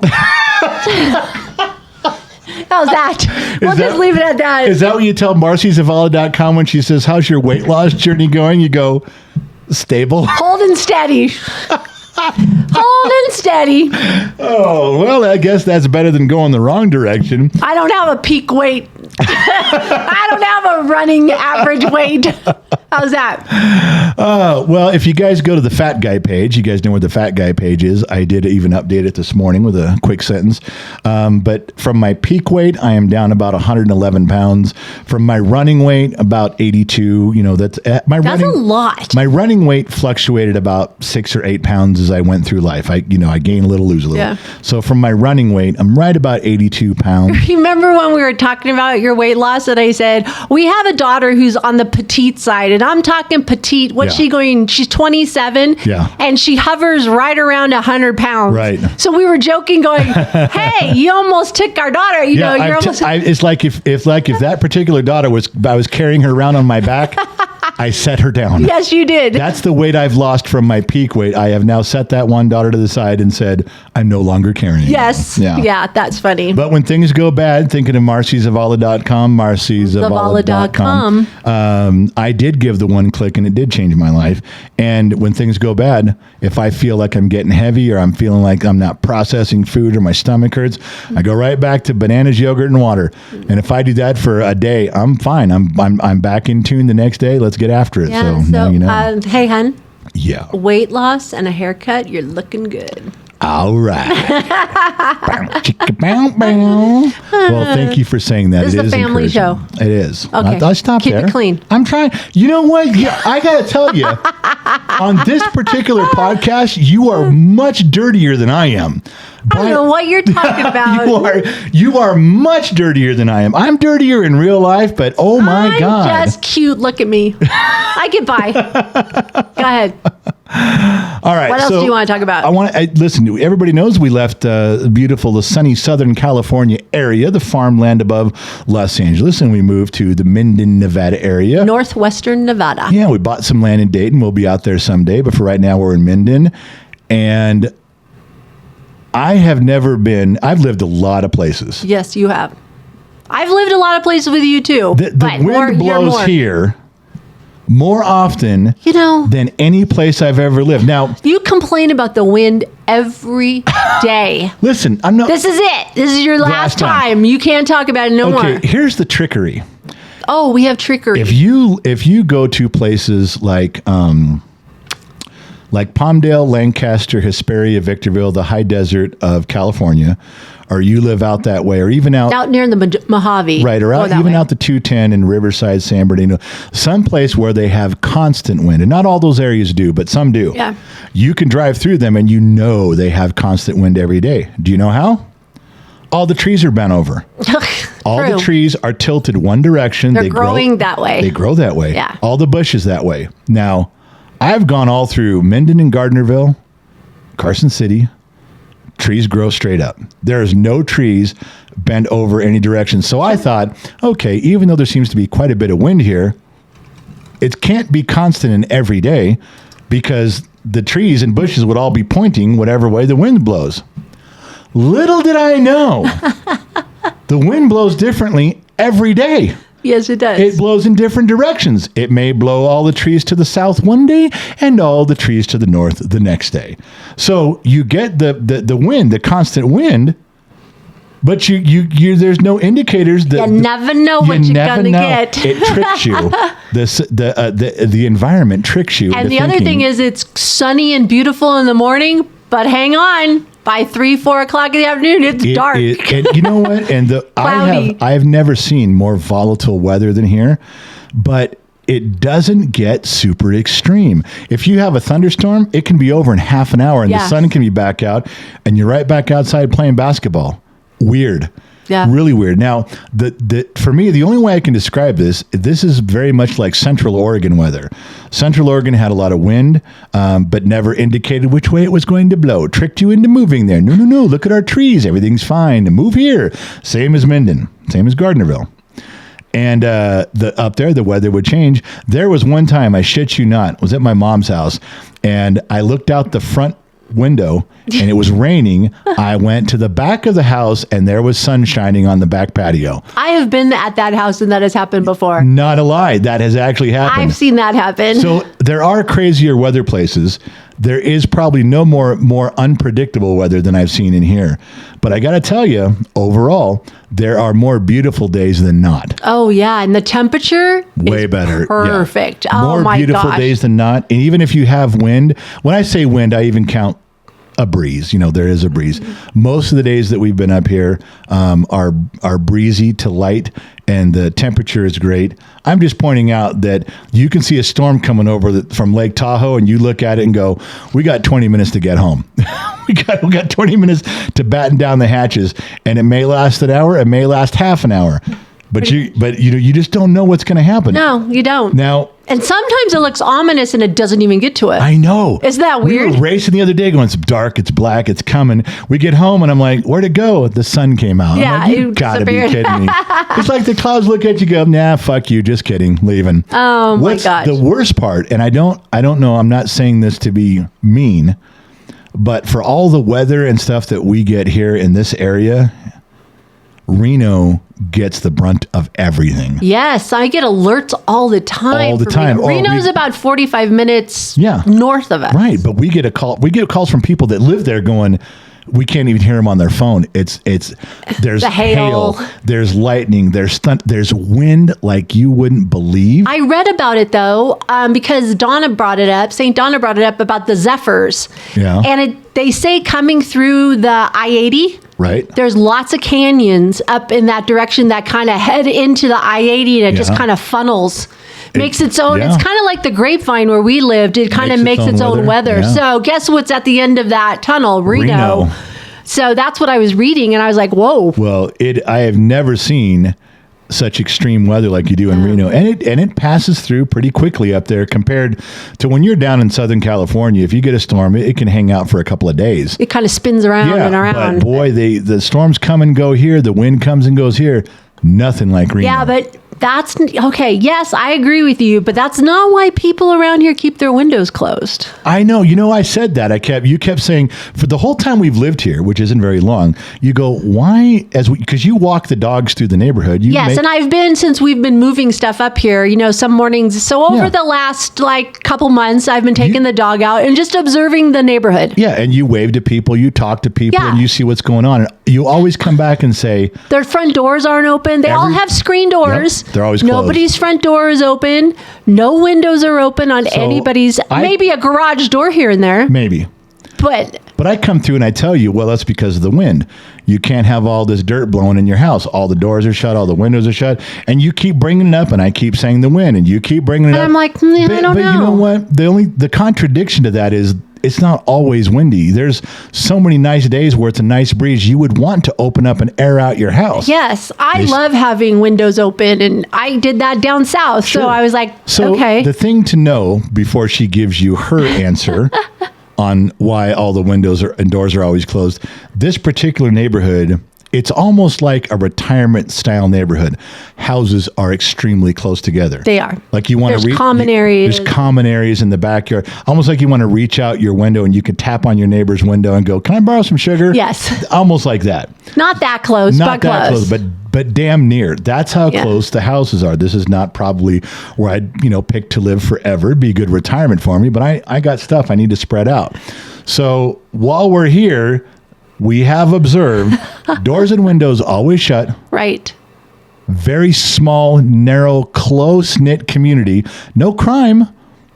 How's that? We'll just leave it at that. Is that what you tell MarcyZavala.com when she says, how's your weight loss journey going? You go, stable. Hold and steady. Hold and steady. Oh, well, I guess that's better than going the wrong direction. I don't have a peak weight. I don't have a running average weight. How's that? Well, if you guys go to the Fat Guy page, you guys know where the Fat Guy page is. I did even update it this morning with a quick sentence. But from my peak weight, I am down about 111 pounds. From my running weight, about 82. You know, that's a lot. My running weight fluctuated about 6 or 8 pounds as I went through life. I gain a little, lose a little. Yeah. So from my running weight, I'm right about 82 pounds. Remember when we were talking about your weight loss and I said, we have a daughter who's on the petite side, and I'm talking petite. What's she going? She's 27. Yeah. And she hovers right around 100 pounds. Right. So we were joking going, hey, you almost took our daughter. You're almost. It's like if that particular daughter I was carrying her around on my back, I set her down. Yes, you did. That's the weight I've lost from my peak weight. I have now set that one daughter to the side and said, I'm no longer carrying. Yes. Yeah, that's funny. But when things go bad, thinking of MarcyZavala.com, MarcyZavala.com, I did give the one click and it did change my life. And when things go bad, if I feel like I'm getting heavy or I'm feeling like I'm not processing food or my stomach hurts, I go right back to bananas, yogurt, and water. And if I do that for a day, I'm fine. I'm back in tune the next day. Let's get after it. Yeah, so now you know. Hey, hun. Yeah. Weight loss and a haircut, you're looking good. All right. Well, thank you for saying that. This is a family show. It is. Okay. I'll stop Keep there. it clean. I'm trying. You know what? Yeah, I got to tell you, on this particular podcast, you are much dirtier than I am. I don't know what you're talking about. You are much dirtier than I am. I'm dirtier in real life, but oh my God. I'm just cute. Look at me. I get by. Go ahead. All right. What else do you want to talk about? Listen, everybody knows we left the sunny Southern California area, the farmland above Los Angeles, and we moved to the Minden, Nevada area. Northwestern Nevada. Yeah, we bought some land in Dayton. We'll be out there someday, but for right now, we're in Minden. And I've lived a lot lot of places. Yes, you have. I've lived a lot of places with you too. The wind blows here more often than any place I've ever lived. Now, you complain about the wind every day. Listen, I'm not. This is it. This is your last time. You can't talk about it no more. Okay, here's the trickery. Oh, we have trickery. If you go to places like Palmdale, Lancaster, Hesperia, Victorville, the high desert of California, or you live out that way, or even out near the Mojave, right, or out the 210 in Riverside, San Bernardino, someplace where they have constant wind, and not all those areas do, but some do. Yeah, you can drive through them, and they have constant wind every day. Do you know how? All the trees are bent over. All the trees are tilted one direction. They're growing that way. They grow that way. Yeah. All the bushes that way. Now, I've gone all through Minden and Gardnerville, Carson City. Trees grow straight up. There's no trees bent over any direction. So I thought, okay, even though there seems to be quite a bit of wind here, it can't be constant in every day because the trees and bushes would all be pointing whatever way the wind blows. Little did I know The wind blows differently every day. Yes, it does. It blows in different directions. It may blow all the trees to the south one day and all the trees to the north the next day. So you get the wind, the constant wind, but you there's no indicators that you never know what you're gonna get. It tricks you. The environment tricks you. And the other thing is, it's sunny and beautiful in the morning, but hang on. By 3-4 o'clock in the afternoon, it's dark. And you know what? And I've never seen more volatile weather than here, but it doesn't get super extreme. If you have a thunderstorm, it can be over in half an hour, and the sun can be back out, and you're right back outside playing basketball. Weird. Yeah. Really weird. Now, for me, the only way I can describe this is very much like Central Oregon weather. Central Oregon had a lot of wind, but never indicated which way it was going to blow. Tricked you into moving there. No. Look at our trees. Everything's fine. Move here. Same as Minden. Same as Gardnerville. And up there, the weather would change. There was one time, I shit you not, was at my mom's house, and I looked out the front window and it was raining. I went to the back of the house and there was sun shining on the back patio. I have been at that house and that has happened before. Not a lie. That has actually happened. I've seen that happen. So there are crazier weather places. There is probably no more unpredictable weather than I've seen in here. But I got to tell you, overall, there are more beautiful days than not. Oh, yeah. And the temperature way is better. Perfect. Yeah. Oh, my gosh. More beautiful days than not. And even if you have wind, when I say wind, I even count a breeze. There is a breeze. Most of the days that we've been up here are breezy to light, and the temperature is great. I'm just pointing out that you can see a storm coming over from Lake Tahoe, and you look at it and go, "We got 20 minutes to get home. we got 20 minutes to batten down the hatches, and it may last an hour, it may last half an hour." But you just don't know what's going to happen. No, you don't. Now, and sometimes it looks ominous and it doesn't even get to it. I know. Isn't that weird? We were racing the other day going, it's dark, it's black, it's coming. We get home and I'm like, where'd it go? The sun came out. Yeah, I'm like, you gotta be kidding me. It's like the clouds look at you, go, nah, fuck you, just kidding, leaving. Oh my gosh. The worst part, and I don't know, I'm not saying this to be mean, but for all the weather and stuff that we get here in this area, Reno gets the brunt of everything. Yes, I get alerts all the time. All the time. Reno's about 45 minutes north of us. Right, but we get calls from people that live there going, we can't even hear them on their phone. There's the hail, there's lightning, there's wind like you wouldn't believe. I read about it though, because Donna brought it up. St. Donna brought it up about the zephyrs. Yeah. And they say coming through the I-80. Right. There's lots of canyons up in that direction that kind of head into the I-80 and it just kind of funnels. Makes its own. It's kind of like the Grapevine where we lived. It kind of makes its own weather. Yeah. So guess what's at the end of that tunnel? Reno. So that's what I was reading, and I was like, "Whoa!" Well, I have never seen such extreme weather like you do in Reno, and it passes through pretty quickly up there compared to when you're down in Southern California. If you get a storm, it can hang out for a couple of days. It kind of spins around and around. But boy, the storms come and go here. The wind comes and goes here. Nothing like Reno. Yeah, but that's okay. Yes, I agree with you, but that's not why people around here keep their windows closed. I know. I said that. You kept saying for the whole time we've lived here, which isn't very long, you go, why? Because you walk the dogs through the neighborhood. Yes, and I've been since we've been moving stuff up here, some mornings. So over the last couple months, I've been taking the dog out and just observing the neighborhood. Yeah, and you wave to people, you talk to people, and you see what's going on. And you always come back and say, their front doors aren't open. They all have screen doors. They're always closed. Nobody's front door is open. No windows are open on anybody's. Maybe a garage door here and there. Maybe. But I come through and I tell you, well, that's because of the wind. You can't have all this dirt blowing in your house. All the doors are shut. All the windows are shut. And you keep bringing it up, and I keep saying the wind, and you keep bringing it up. And I'm like, I don't know. But you know what? The contradiction to that is it's not always windy. There's so many nice days where it's a nice breeze. You would want to open up and air out your house. Yes, I love having windows open, and I did that down south. Sure. So I was like, okay. The thing to know before she gives you her answer on why all the windows and doors are always closed, this particular neighborhood, it's almost like a retirement style neighborhood. Houses are extremely close together. They are. Like you want to common areas. There's common areas in the backyard. Almost like you want to reach out your window and you can tap on your neighbor's window and go, "Can I borrow some sugar?" Yes. Almost like that. Not that close, Not but that close, but damn near. That's how close the houses are. This is not probably where I'd pick to live forever. It'd be a good retirement for me, but I got stuff I need to spread out. So while we're here, we have observed doors and windows always shut. Right. Very small, narrow, close-knit community. No crime.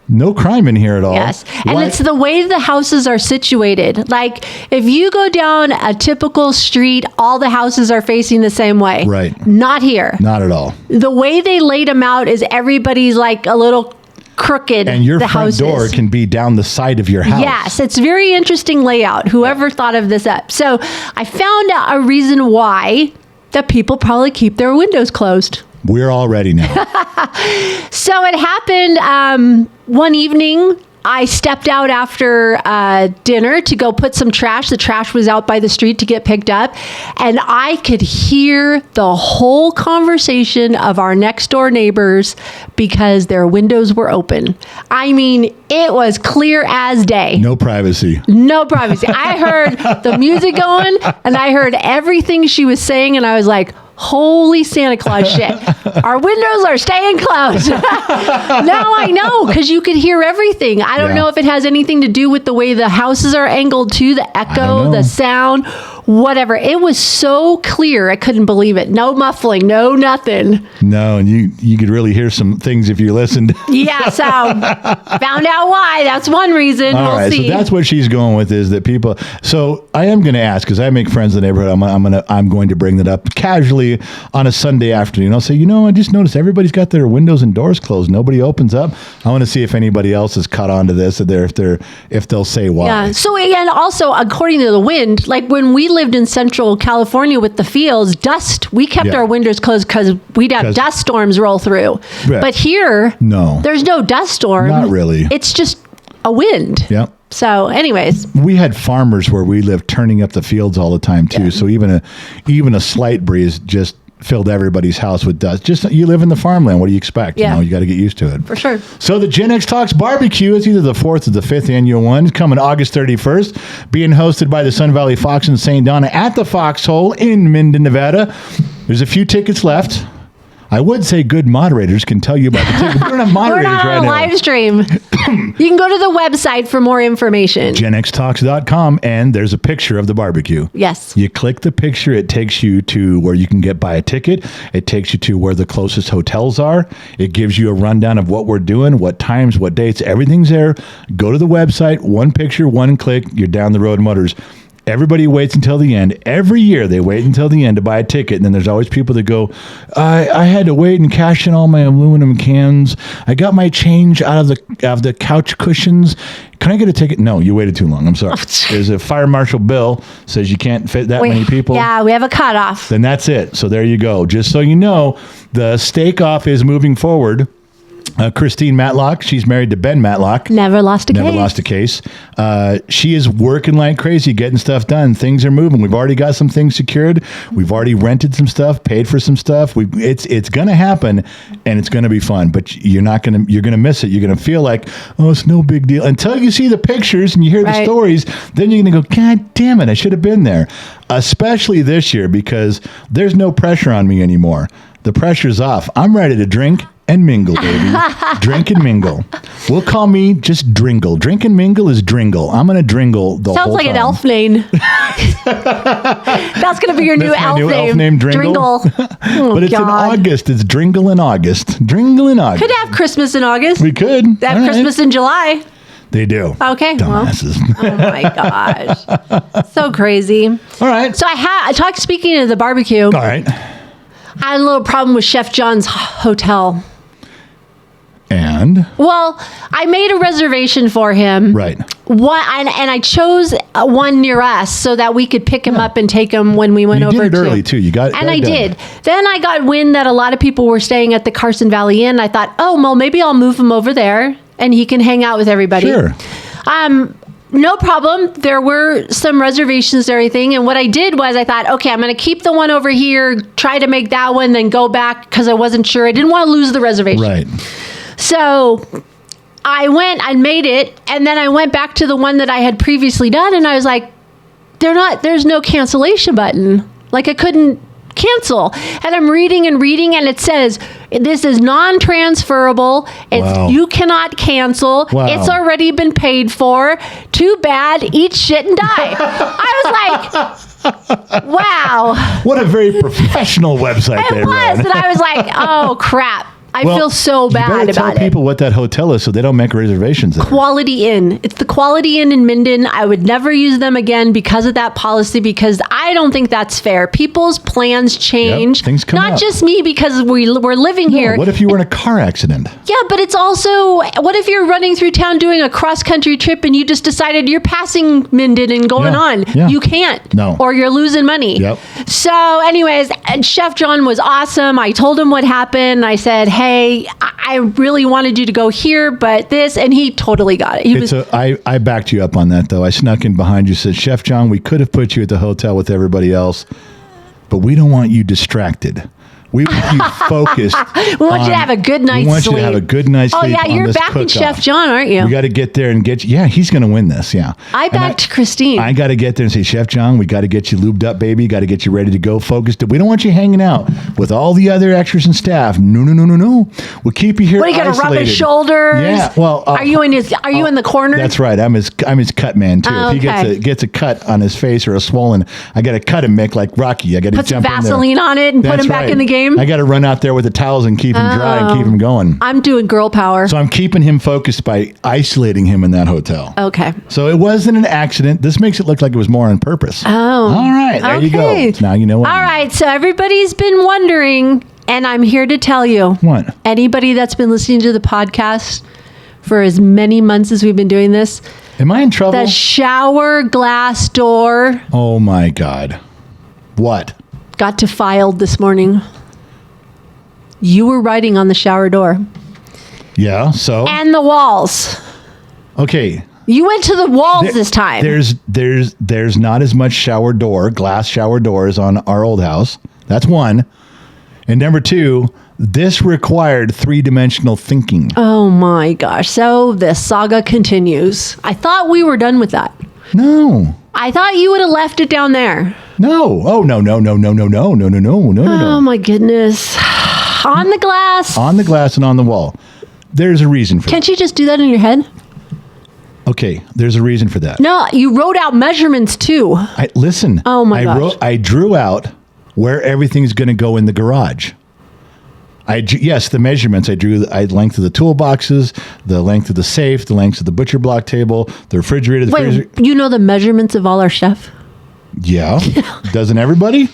No crime in here at all. Yes. And it's the way the houses are situated. Like if you go down a typical street, all the houses are facing the same way. Right. Not here. Not at all. The way they laid them out is everybody's like a little crooked. And your front door can be down the side of your house. Yes, it's very interesting layout. Whoever thought of this up. So I found out a reason why that people probably keep their windows closed. We're all ready now. So it happened one evening. I stepped out after dinner to go put some trash. The trash was out by the street to get picked up. And I could hear the whole conversation of our next door neighbors because their windows were open. I mean, it was clear as day. No privacy. No privacy. I heard the music going and I heard everything she was saying. And I was like, holy Santa Claus shit. Our windows are staying closed. Now I know because you could hear everything. I don't know if it has anything to do with the way the houses are angled too, the echo, the sound, whatever. It was so clear. I couldn't believe it. No muffling, no nothing. No, and you could really hear some things if you listened. Yeah, so found out why. That's one reason. All right, see. so that's what she's going with is that people. So I am going to ask because I make friends in the neighborhood. I'm going to bring that up casually on a Sunday afternoon. I'll say, I just noticed everybody's got their windows and doors closed. Nobody opens up. I want to see if anybody else has caught on to this, if they'll say why. Yeah. So and also according to the wind, like when we lived in Central California with the fields, dust. We kept our windows closed because we'd have dust storms roll through. Right. But here, there's no dust storm. Not really. It's just a wind. Yep. So, anyways, we had farmers where we lived turning up the fields all the time too. Yeah. So even a slight breeze just filled everybody's house with dust. Just you live in the farmland. What do you expect? Yeah. You got to get used to it. For sure. So the Gen X Talks Barbecue is either the 4th or the 5th annual one. It's coming August 31st, being hosted by the Sun Valley Fox in St. Donna at the Foxhole in Minden, Nevada. There's a few tickets left. I would say good moderators can tell you about the ticket, but we don't have moderators right now. We're not on a live stream. You can go to the website for more information. GenXTalks.com, and there's a picture of the barbecue. Yes. You click the picture, it takes you to where you can buy a ticket. It takes you to where the closest hotels are. It gives you a rundown of what we're doing, what times, what dates. Everything's there. Go to the website, one picture, one click, you're down the road, Motors. Everybody waits until the end. Every year they wait until the end to buy a ticket. And then there's always people that go, I had to wait and cash in all my aluminum cans. I got my change out of the couch cushions. Can I get a ticket? No, you waited too long. I'm sorry. There's a fire marshal bill says you can't fit that many people. Yeah, we have a cutoff. Then that's it. So there you go. Just so you know, the stake off is moving forward. Christine Matlock, she's married to Ben Matlock. Never lost a case. She is working like crazy, getting stuff done. Things are moving. We've already got some things secured. We've already rented some stuff, paid for some stuff. It's going to happen, and it's going to be fun. But you're going to miss it. You're going to feel like, it's no big deal until you see the pictures and you hear the stories. Then you're going to go, God damn it, I should have been there. Especially this year because there's no pressure on me anymore. The pressure's off. I'm ready to drink and mingle, baby. Drink and mingle. We'll call me just Dringle. Drink and mingle is Dringle. I'm going to Dringle the Sounds whole time. Sounds like an elf name. That's going to be your new elf name. Dringle. But it's in August. It's Dringle in August. Dringle in August. Could have Christmas in August. We could. They have Christmas in July. They do. Okay. Dumbasses. Well, oh my gosh. So crazy. All right. So speaking of the barbecue. All right. I had a little problem with Chef John's hotel. And? Well, I made a reservation for him. Right. And I chose one near us so that we could pick him up and take him when we went over. You did it early, too. You got it. And I did. Then I got wind that a lot of people were staying at the Carson Valley Inn. I thought, well, maybe I'll move him over there and he can hang out with everybody. Sure. no problem. There were some reservations and everything. And what I did was I thought, okay, I'm going to keep the one over here, try to make that one, then go back because I wasn't sure. I didn't want to lose the reservation. Right. So I went, I made it, and then I went back to the one that I had previously done, and I was like, there's no cancellation button. Like I couldn't cancel. And I'm reading, and it says, this is non-transferable. You cannot cancel. Wow. It's already been paid for. Too bad. Eat shit and die. I was like, wow. What a very professional website they run. And I was like, oh crap. I feel so bad about it. Tell people what that hotel is so they don't make reservations there. Quality Inn. It's the Quality Inn in Minden. I would never use them again because of that policy, because I don't think that's fair. People's plans change. Yep, things come Not up. just me, because we're living here. What if you were in a car accident? Yeah, but it's also, what if you're running through town doing a cross-country trip and you just decided you're passing Minden and going on? Yeah. You can't. No. Or you're losing money. Yep. So anyways, Chef John was awesome. I told him what happened. I said, hey, I really wanted you to go here, but this, and he totally got it. I backed you up on that, though. I snuck in behind you, said, Chef John, we could have put you at the hotel with everybody else, but we don't want you distracted. We want you focused. We want you to have a good night's sleep. We want you to have a good night's sleep. Oh, yeah, you're backing Chef John, aren't you? We got to get there and get you. Yeah, he's going to win this. Yeah. I backed Christine. I got to get there and say, Chef John, we got to get you lubed up, baby. Got to get you ready to go, focused. We don't want you hanging out with all the other extras and staff. No. We'll keep you here. What are you going to rub his shoulders? Yeah. Well, are you in the corner? That's right. I'm his cut man too. Oh, if he gets a cut on his face or a swollen, I got to cut him, Mick, like Rocky. I got to put jump some Vaseline on it and put him back in the game. I got to run out there with the towels and keep him dry and keep him going. I'm doing girl power. So I'm keeping him focused by isolating him in that hotel. Okay. So it wasn't an accident. This makes it look like it was more on purpose. Oh. All right. There you go. Now you know what. All right. So everybody's been wondering, and I'm here to tell you. What? Anybody that's been listening to the podcast for as many months as we've been doing this. Am I in trouble? The shower glass door. Oh my God. What? Got to filed this morning. You were writing on the shower door. Yeah, so? And the walls. Okay. You went to the walls this time. There's not as much glass shower doors on our old house. That's one. And number two, this required three-dimensional thinking. Oh my gosh. So the saga continues. I thought we were done with that. No. I thought you would have left it down there. No. Oh, no. Oh my goodness. On the glass. On the glass and on the wall. There's a reason for that. Can't you just do that in your head? Okay, there's a reason for that. No, you wrote out measurements too. Listen. Oh my gosh. I drew out where everything's going to go in the garage. Yes, the measurements. I drew the length of the toolboxes, the length of the safe, the length of the butcher block table, the refrigerator, the freezer. You know the measurements of all our stuff? Yeah. Doesn't everybody?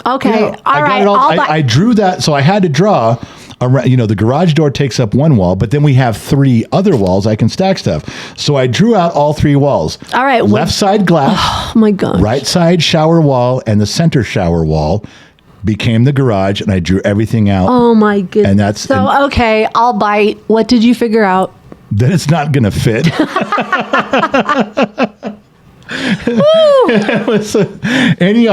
Okay. Yeah, all right. I drew that, so I had to draw. The garage door takes up one wall, but then we have three other walls I can stack stuff. So I drew out all three walls. All right. Left side glass. Oh my gosh. Right side shower wall, and the center shower wall became the garage, and I drew everything out. Oh my goodness. And that's okay. I'll bite. What did you figure out? That it's not going to fit. I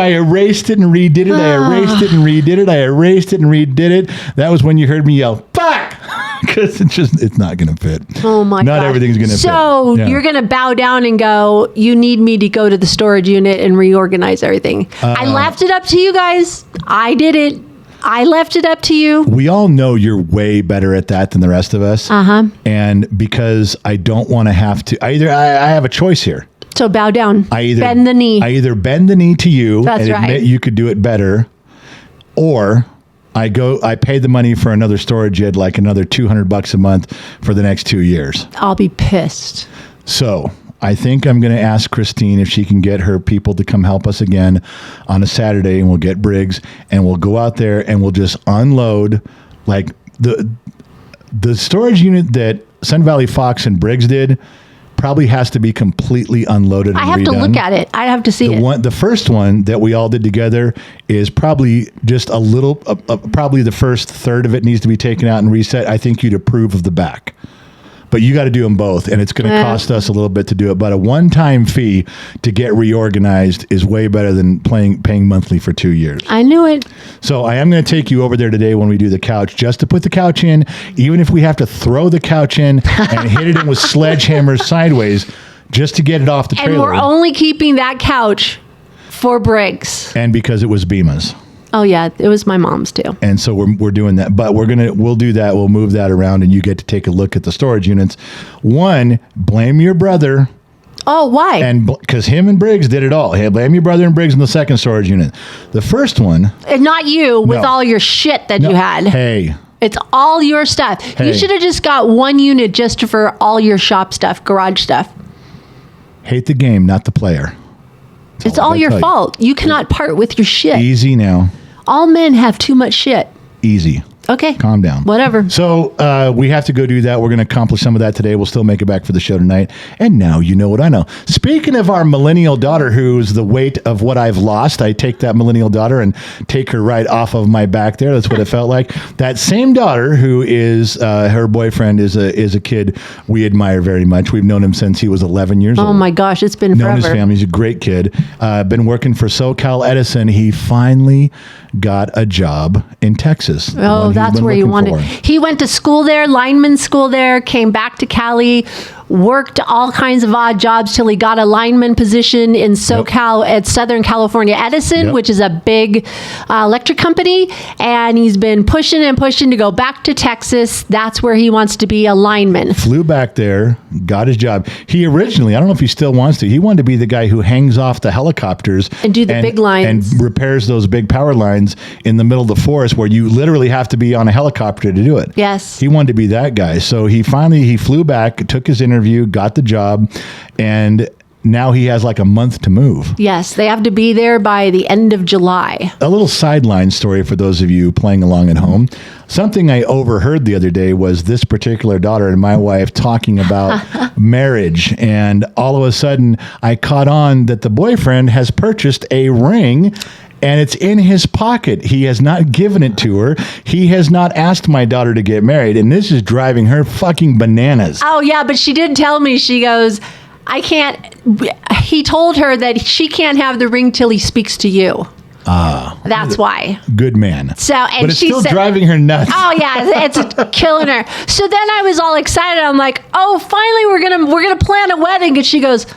erased it and redid it. I erased it and redid it. I erased it and redid it. That was when you heard me yell, "Fuck!" Because it's not going to fit. Oh my god! Not everything's going to fit. So you're going to bow down and go, you need me to go to the storage unit and reorganize everything. I left it up to you guys. I did it. I left it up to you. We all know you're way better at that than the rest of us. And because I don't want to have to, I have a choice here. So bow down. Bend the knee. I either bend the knee to you and admit you could do it better, or I pay the money for another storage unit, like another $200 a month for the next 2 years. I'll be pissed. So I think I'm going to ask Christine if she can get her people to come help us again on a Saturday, and we'll get Briggs, and we'll go out there and we'll just unload like the storage unit that Sun Valley Fox and Briggs did. Probably has to be completely unloaded and redone. I have to look at it. I have to see it. The first one that we all did together is probably just a little, probably the first third of it needs to be taken out and reset. I think you'd approve of the back. But you got to do them both, and it's going to cost us a little bit to do it. But a one-time fee to get reorganized is way better than paying monthly for 2 years. I knew it. So I am going to take you over there today when we do the couch, just to put the couch in, even if we have to throw the couch in and hit it in with sledgehammers sideways, just to get it off the trailer. And we're only keeping that couch for Briggs. And because it was Bima's. Oh yeah, it was my mom's too. And so we're doing that, but we'll do that. We'll move that around, and you get to take a look at the storage units. One, blame your brother. Oh, why? And because him and Briggs did it all. Hey, blame your brother and Briggs in the second storage unit. The first one, and not you with all your shit that you had. Hey, it's all your stuff. Hey. You should have just got one unit just for all your shop stuff, garage stuff. Hate the game, not the player. It's all your fault. You cannot part with your shit. Easy now. All men have too much shit. Easy. Okay. Calm down. Whatever. So we have to go do that. We're going to accomplish some of that today. We'll still make it back for the show tonight. And now you know what I know. Speaking of our millennial daughter, who's the weight of what I've lost, I take that millennial daughter and take her right off of my back there. That's what it felt like. That same daughter, who is her boyfriend, is a kid we admire very much. We've known him since he was 11 years old. Oh my gosh, it's been forever. Known his family. He's a great kid. Been working for SoCal Edison. He finally got a job in Texas. Oh, that's where he wanted. He went to school there, lineman school there, came back to Cali, worked all kinds of odd jobs till he got a lineman position in SoCal at Southern California Edison, which is a big electric company. And he's been pushing and pushing to go back to Texas. That's where he wants to be a lineman. Flew back there, got his job. He originally, I don't know if he still wants to, he wanted to be the guy who hangs off the helicopters and do the big lines and repairs those big power lines in the middle of the forest where you literally have to be on a helicopter to do it. Yes. He wanted to be that guy. So he flew back, took his interview, got the job, and now he has like a month to move. Yes, they have to be there by the end of July. A little sideline story for those of you playing along at home. Something I overheard the other day was this particular daughter and my wife talking about marriage. And all of a sudden, I caught on that the boyfriend has purchased a ring, and it's in his pocket. He has not given it to her. He has not asked my daughter to get married. And this is driving her fucking bananas. Oh, yeah. But she did tell me, she goes, I can't. He told her that she can't have the ring till he speaks to you. That's why. Good man. So, and but it's she still said, driving her nuts. Oh yeah, it's killing her. So then I was all excited. I'm like, oh, finally we're gonna plan a wedding. And she goes,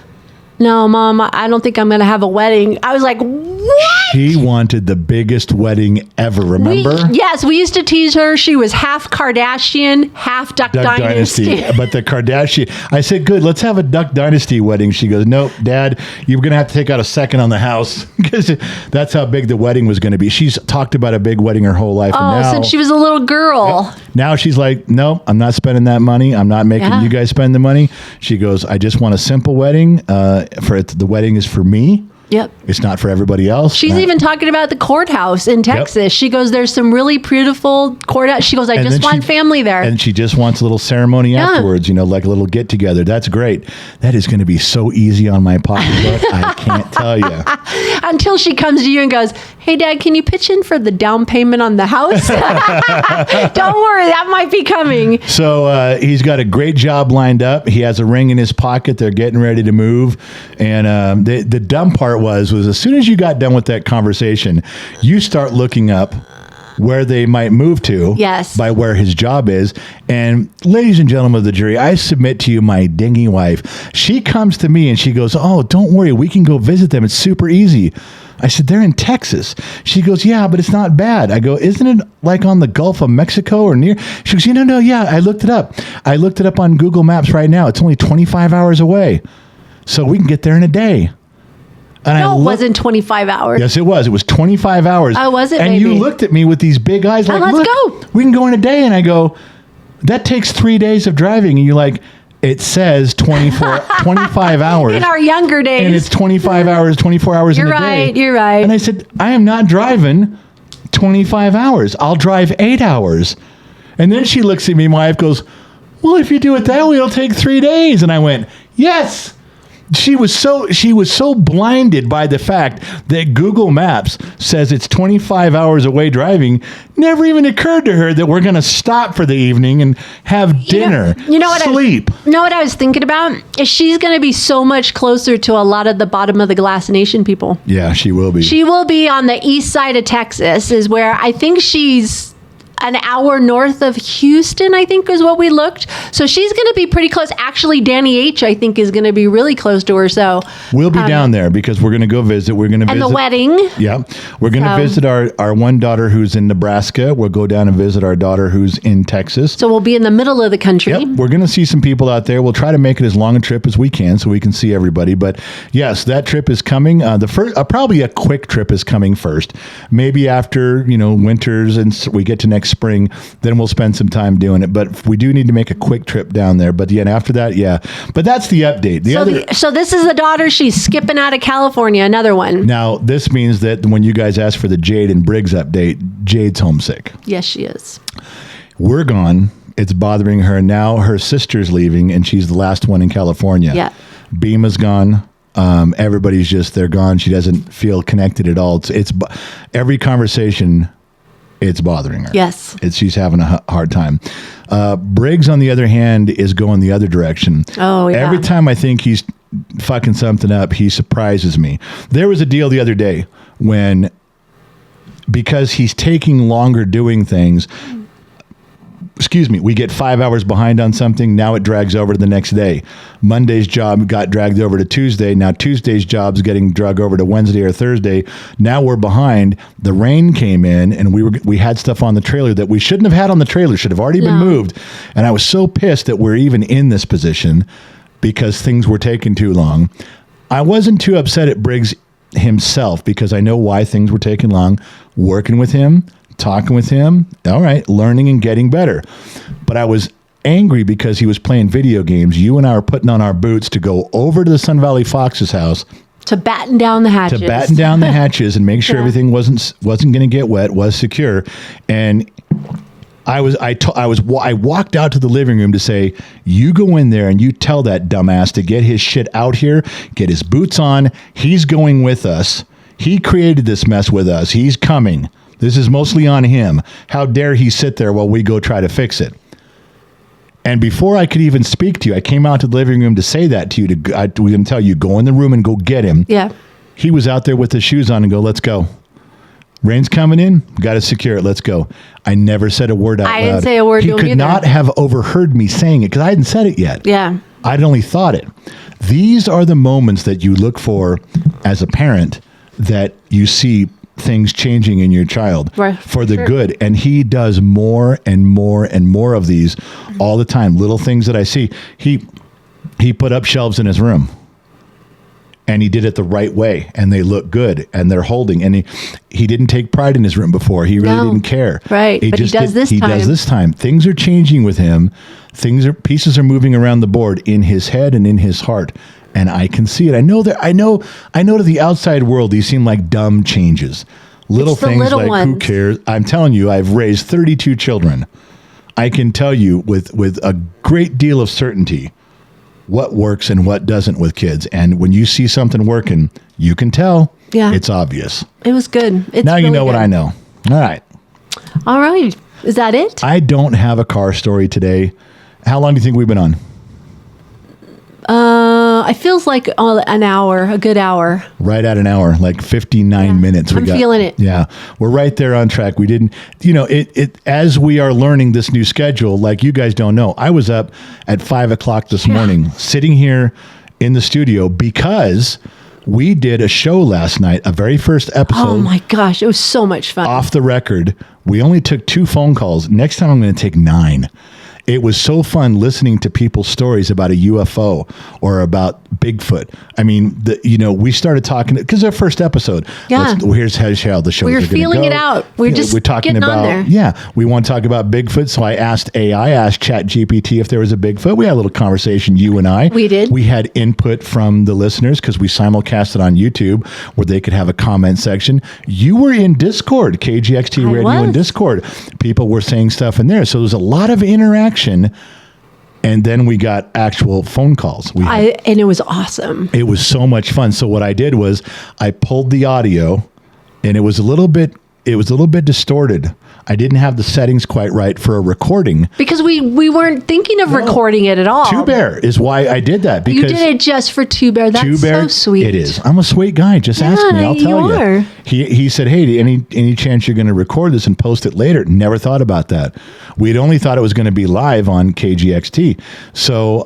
no, Mom, I don't think I'm gonna have a wedding. I was like, what? She wanted the biggest wedding ever. Remember? Yes, we used to tease her. She was half Kardashian, half Duck Dynasty. But the Kardashian, I said, good, let's have a Duck Dynasty wedding. She goes, nope, Dad, you're going to have to take out a second on the house because that's how big the wedding was going to be. She's talked about a big wedding her whole life. Oh, and now, since she was a little girl. Now she's like, no, I'm not spending that money. I'm not making you guys spend the money. She goes, I just want a simple wedding. The wedding is for me. Yep. It's not for everybody else. She's even talking about the courthouse in Texas. Yep. She goes, there's some really beautiful courthouse. She goes, I just want family there. And she just wants a little ceremony afterwards, like a little get together. That's great. That is going to be so easy on my pocketbook. I can't tell you. Until she comes to you and goes, hey, Dad, can you pitch in for the down payment on the house? Don't worry, that might be coming. So he's got a great job lined up. He has a ring in his pocket. They're getting ready to move. And the dumb part was as soon as you got done with that conversation, you start looking up where they might move to by where his job is. And ladies and gentlemen of the jury, I submit to you my dingy wife. She comes to me and she goes, oh, don't worry, we can go visit them. It's super easy. I said, they're in Texas. She goes, yeah, but it's not bad. I go, isn't it like on the Gulf of Mexico or near? She goes, no, yeah, I looked it up. I looked it up on Google Maps right now. It's only 25 hours away. So we can get there in a day. And no, it wasn't 25 hours. Yes, it was. It was 25 hours. Oh, was it? And maybe? You looked at me with these big eyes like, let's look, go. We can go in a day. And I go, that takes 3 days of driving. And you're like, it says 25 hours. In our younger days. And it's 25 hours, 24 hours in a day. You're right. And I said, I am not driving 25 hours. I'll drive 8 hours. And then she looks at me. My wife goes, well, if you do it that way, it'll take 3 days. And I went, yes. She was so blinded by the fact that Google Maps says it's 25 hours away driving. Never even occurred to her that we're going to stop for the evening and have dinner, sleep. You know what I was thinking about? Is she's going to be so much closer to a lot of the bottom of the glass nation people. Yeah, she will be. She will be on the east side of Texas, is where I think she's an hour north of Houston, I think is what we looked. So she's going to be pretty close. Actually, Danny H, I think, is going to be really close to her. So we'll be down there because we're going to go visit. We're going to visit. And the wedding. Yeah. We're going to visit our one daughter who's in Nebraska. We'll go down and visit our daughter who's in Texas. So we'll be in the middle of the country. Yep. We're going to see some people out there. We'll try to make it as long a trip as we can so we can see everybody. But yes, that trip is coming. The first, probably a quick trip is coming first. Maybe after, winters and we get to next spring, then we'll spend some time doing it. But we do need to make a quick trip down there. But after that, yeah. But that's the update. So this is the daughter. She's skipping out of California. Another one. Now, this means that when you guys ask for the Jade and Briggs update, Jade's homesick. Yes, she is. We're gone. It's bothering her. Now her sister's leaving, and she's the last one in California. Yeah. Beema's gone. Everybody's they're gone. She doesn't feel connected at all. It's every conversation, it's bothering her. Yes. She's having a hard time. Briggs, on the other hand, is going the other direction. Oh, yeah. Every time I think he's fucking something up, he surprises me. There was a deal the other day when, because he's taking longer doing things, we get 5 hours behind on something. Now it drags over to the next day. Monday's job got dragged over to Tuesday. Now Tuesday's job's getting dragged over to Wednesday or Thursday. Now we're behind. The rain came in and we had stuff on the trailer that we shouldn't have had on the trailer, should have already been moved. And I was so pissed that we're even in this position because things were taking too long. I wasn't too upset at Briggs himself because I know why things were taking long. Working with him, talking with him, all right, learning and getting better. But I was angry because he was playing video games. You and I were putting on our boots to go over to the Sun Valley Fox's house to batten down the hatches. And make sure everything wasn't going to get wet, was secure. And I walked out to the living room to say, you go in there and you tell that dumbass to get his shit out here, get his boots on. He's going with us. He created this mess with us. He's coming. This is mostly on him. How dare he sit there while we go try to fix it? And before I could even speak to you, I came out to the living room to say that to you. We're going to tell you, go in the room and go get him. Yeah. He was out there with his shoes on and go, let's go. Rain's coming in. Got to secure it. Let's go. I never said a word out loud. I didn't say a word to him either. He could not have overheard me saying it because I hadn't said it yet. Yeah. I'd only thought it. These are the moments that you look for as a parent, that you see things changing in your child for the good. And he does more and more and more of these all the time. Little things that I see. He put up shelves in his room and he did it the right way and they look good and they're holding, and he didn't take pride in his room before. He really didn't care. Right. He does this time. Things are changing with him. Pieces are moving around the board in his head and in his heart. And I can see it. I know to the outside world, these seem like dumb changes. Little things like ones. Who cares? I'm telling you, I've raised 32 children. I can tell you with a great deal of certainty what works and what doesn't with kids. And when you see something working, you can tell. Yeah. It's obvious. It was good. Now you know what I know. All right. All right. Is that it? I don't have a car story today. How long do you think we've been on? It feels like an hour, a good hour. Right at an hour, like 59 minutes. I'm feeling it. Yeah, we're right there on track. We didn't, it as we are learning this new schedule, like you guys don't know, I was up at 5 o'clock this morning, sitting here in the studio because we did a show last night, a very first episode. Oh my gosh, it was so much fun. Off the record. We only took 2 phone calls. Next time I'm going to take 9. It was so fun listening to people's stories about a UFO or about Bigfoot. I mean, we started talking because our first episode. Yeah. Here's how the show. We were feeling it out. We're talking about. On there. Yeah, we want to talk about Bigfoot. So I asked ChatGPT if there was a Bigfoot. We had a little conversation. You and I. We did. We had input from the listeners because we simulcasted on YouTube where they could have a comment section. You were in Discord, KGXT Radio in Discord. People were saying stuff in there. So there's a lot of interaction. And then we got actual phone calls. And it was awesome. It was so much fun. So what I did was I pulled the audio, and it was a little bit distorted. I didn't have the settings quite right for a recording. Because we weren't thinking of recording it at all. Two Bear is why I did that. Because you did it just for Two Bear. That's so sweet. It is. I'm a sweet guy. Just ask me. I'll tell you. He said, hey, any chance you're going to record this and post it later? Never thought about that. We'd only thought it was going to be live on KGXT. So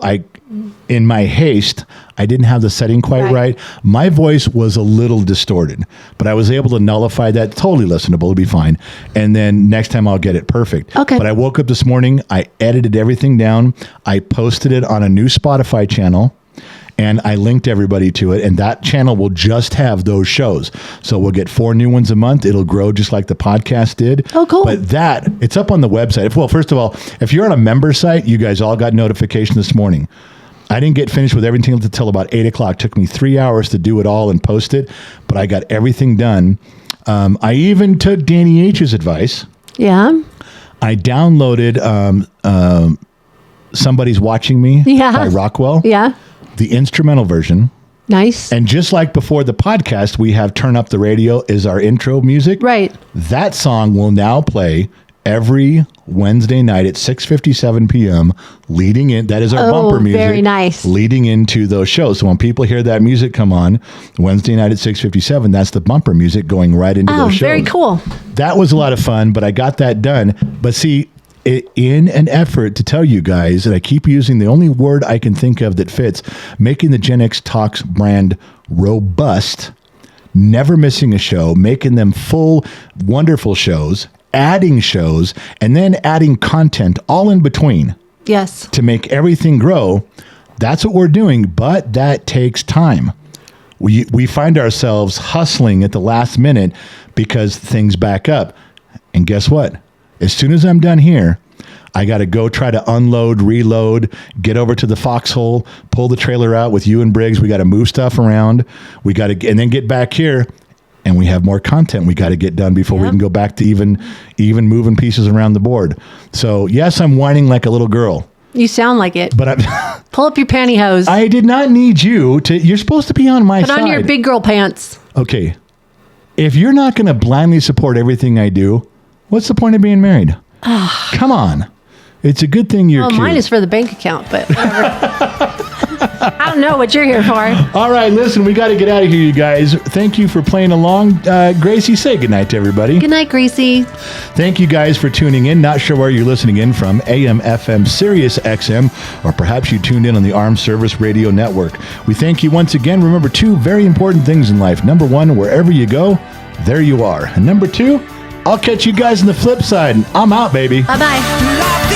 in my haste, I didn't have the setting quite right. My voice was a little distorted, but I was able to nullify that. Totally listenable. It'll be fine. And then next time I'll get it perfect. Okay. But I woke up this morning. I edited everything down. I posted it on a new Spotify channel, and I linked everybody to it. And that channel will just have those shows. So we'll get 4 new ones a month. It'll grow just like the podcast did. Oh, cool. But it's up on the website. Well, first of all, if you're on a member site, you guys all got notification this morning. I didn't get finished with everything until about 8 o'clock. It took me 3 hours to do it all and post it, but I got everything done. I even took Danny H's advice. Yeah. I downloaded Somebody's Watching Me by Rockwell. Yeah. The instrumental version. Nice. And just like before the podcast, we have Turn Up the Radio is our intro music. Right. That song will now play every Wednesday night at 6:57 p.m. leading in. That is our bumper music. Very nice. Leading into those shows. So when people hear that music come on Wednesday night at 6:57, that's the bumper music going right into those shows. Very cool. That was a lot of fun, but I got that done. But see, in an effort to tell you guys, and I keep using the only word I can think of that fits, making the Gen X Talks brand robust, never missing a show, making them full, wonderful shows, adding shows, and then adding content all in between. Yes. To make everything grow. That's what we're doing, but that takes time. We find ourselves hustling at the last minute because things back up. And guess what? As soon as I'm done here, I got to go try to unload, reload, get over to the foxhole, pull the trailer out with you and Briggs. We got to move stuff around. And then get back here. And we have more content we got to get done before we can go back to even moving pieces around the board. So, yes, I'm whining like a little girl. You sound like it. But pull up your pantyhose. I did not need you to. You're supposed to be on my side. Put on your big girl pants. Okay. If you're not going to blindly support everything I do, what's the point of being married? Come on. It's a good thing you're cute. Mine is for the bank account, but whatever. I don't know what you're here for. All right, listen, we got to get out of here, you guys. Thank you for playing along. Gracie, say goodnight to everybody. Good night, Gracie. Thank you guys for tuning in. Not sure where you're listening in from, AM, FM, Sirius XM, or perhaps you tuned in on the Armed Service Radio Network. We thank you once again. Remember 2 very important things in life. Number 1, wherever you go, there you are. And number 2, I'll catch you guys on the flip side. I'm out, baby. Bye-bye.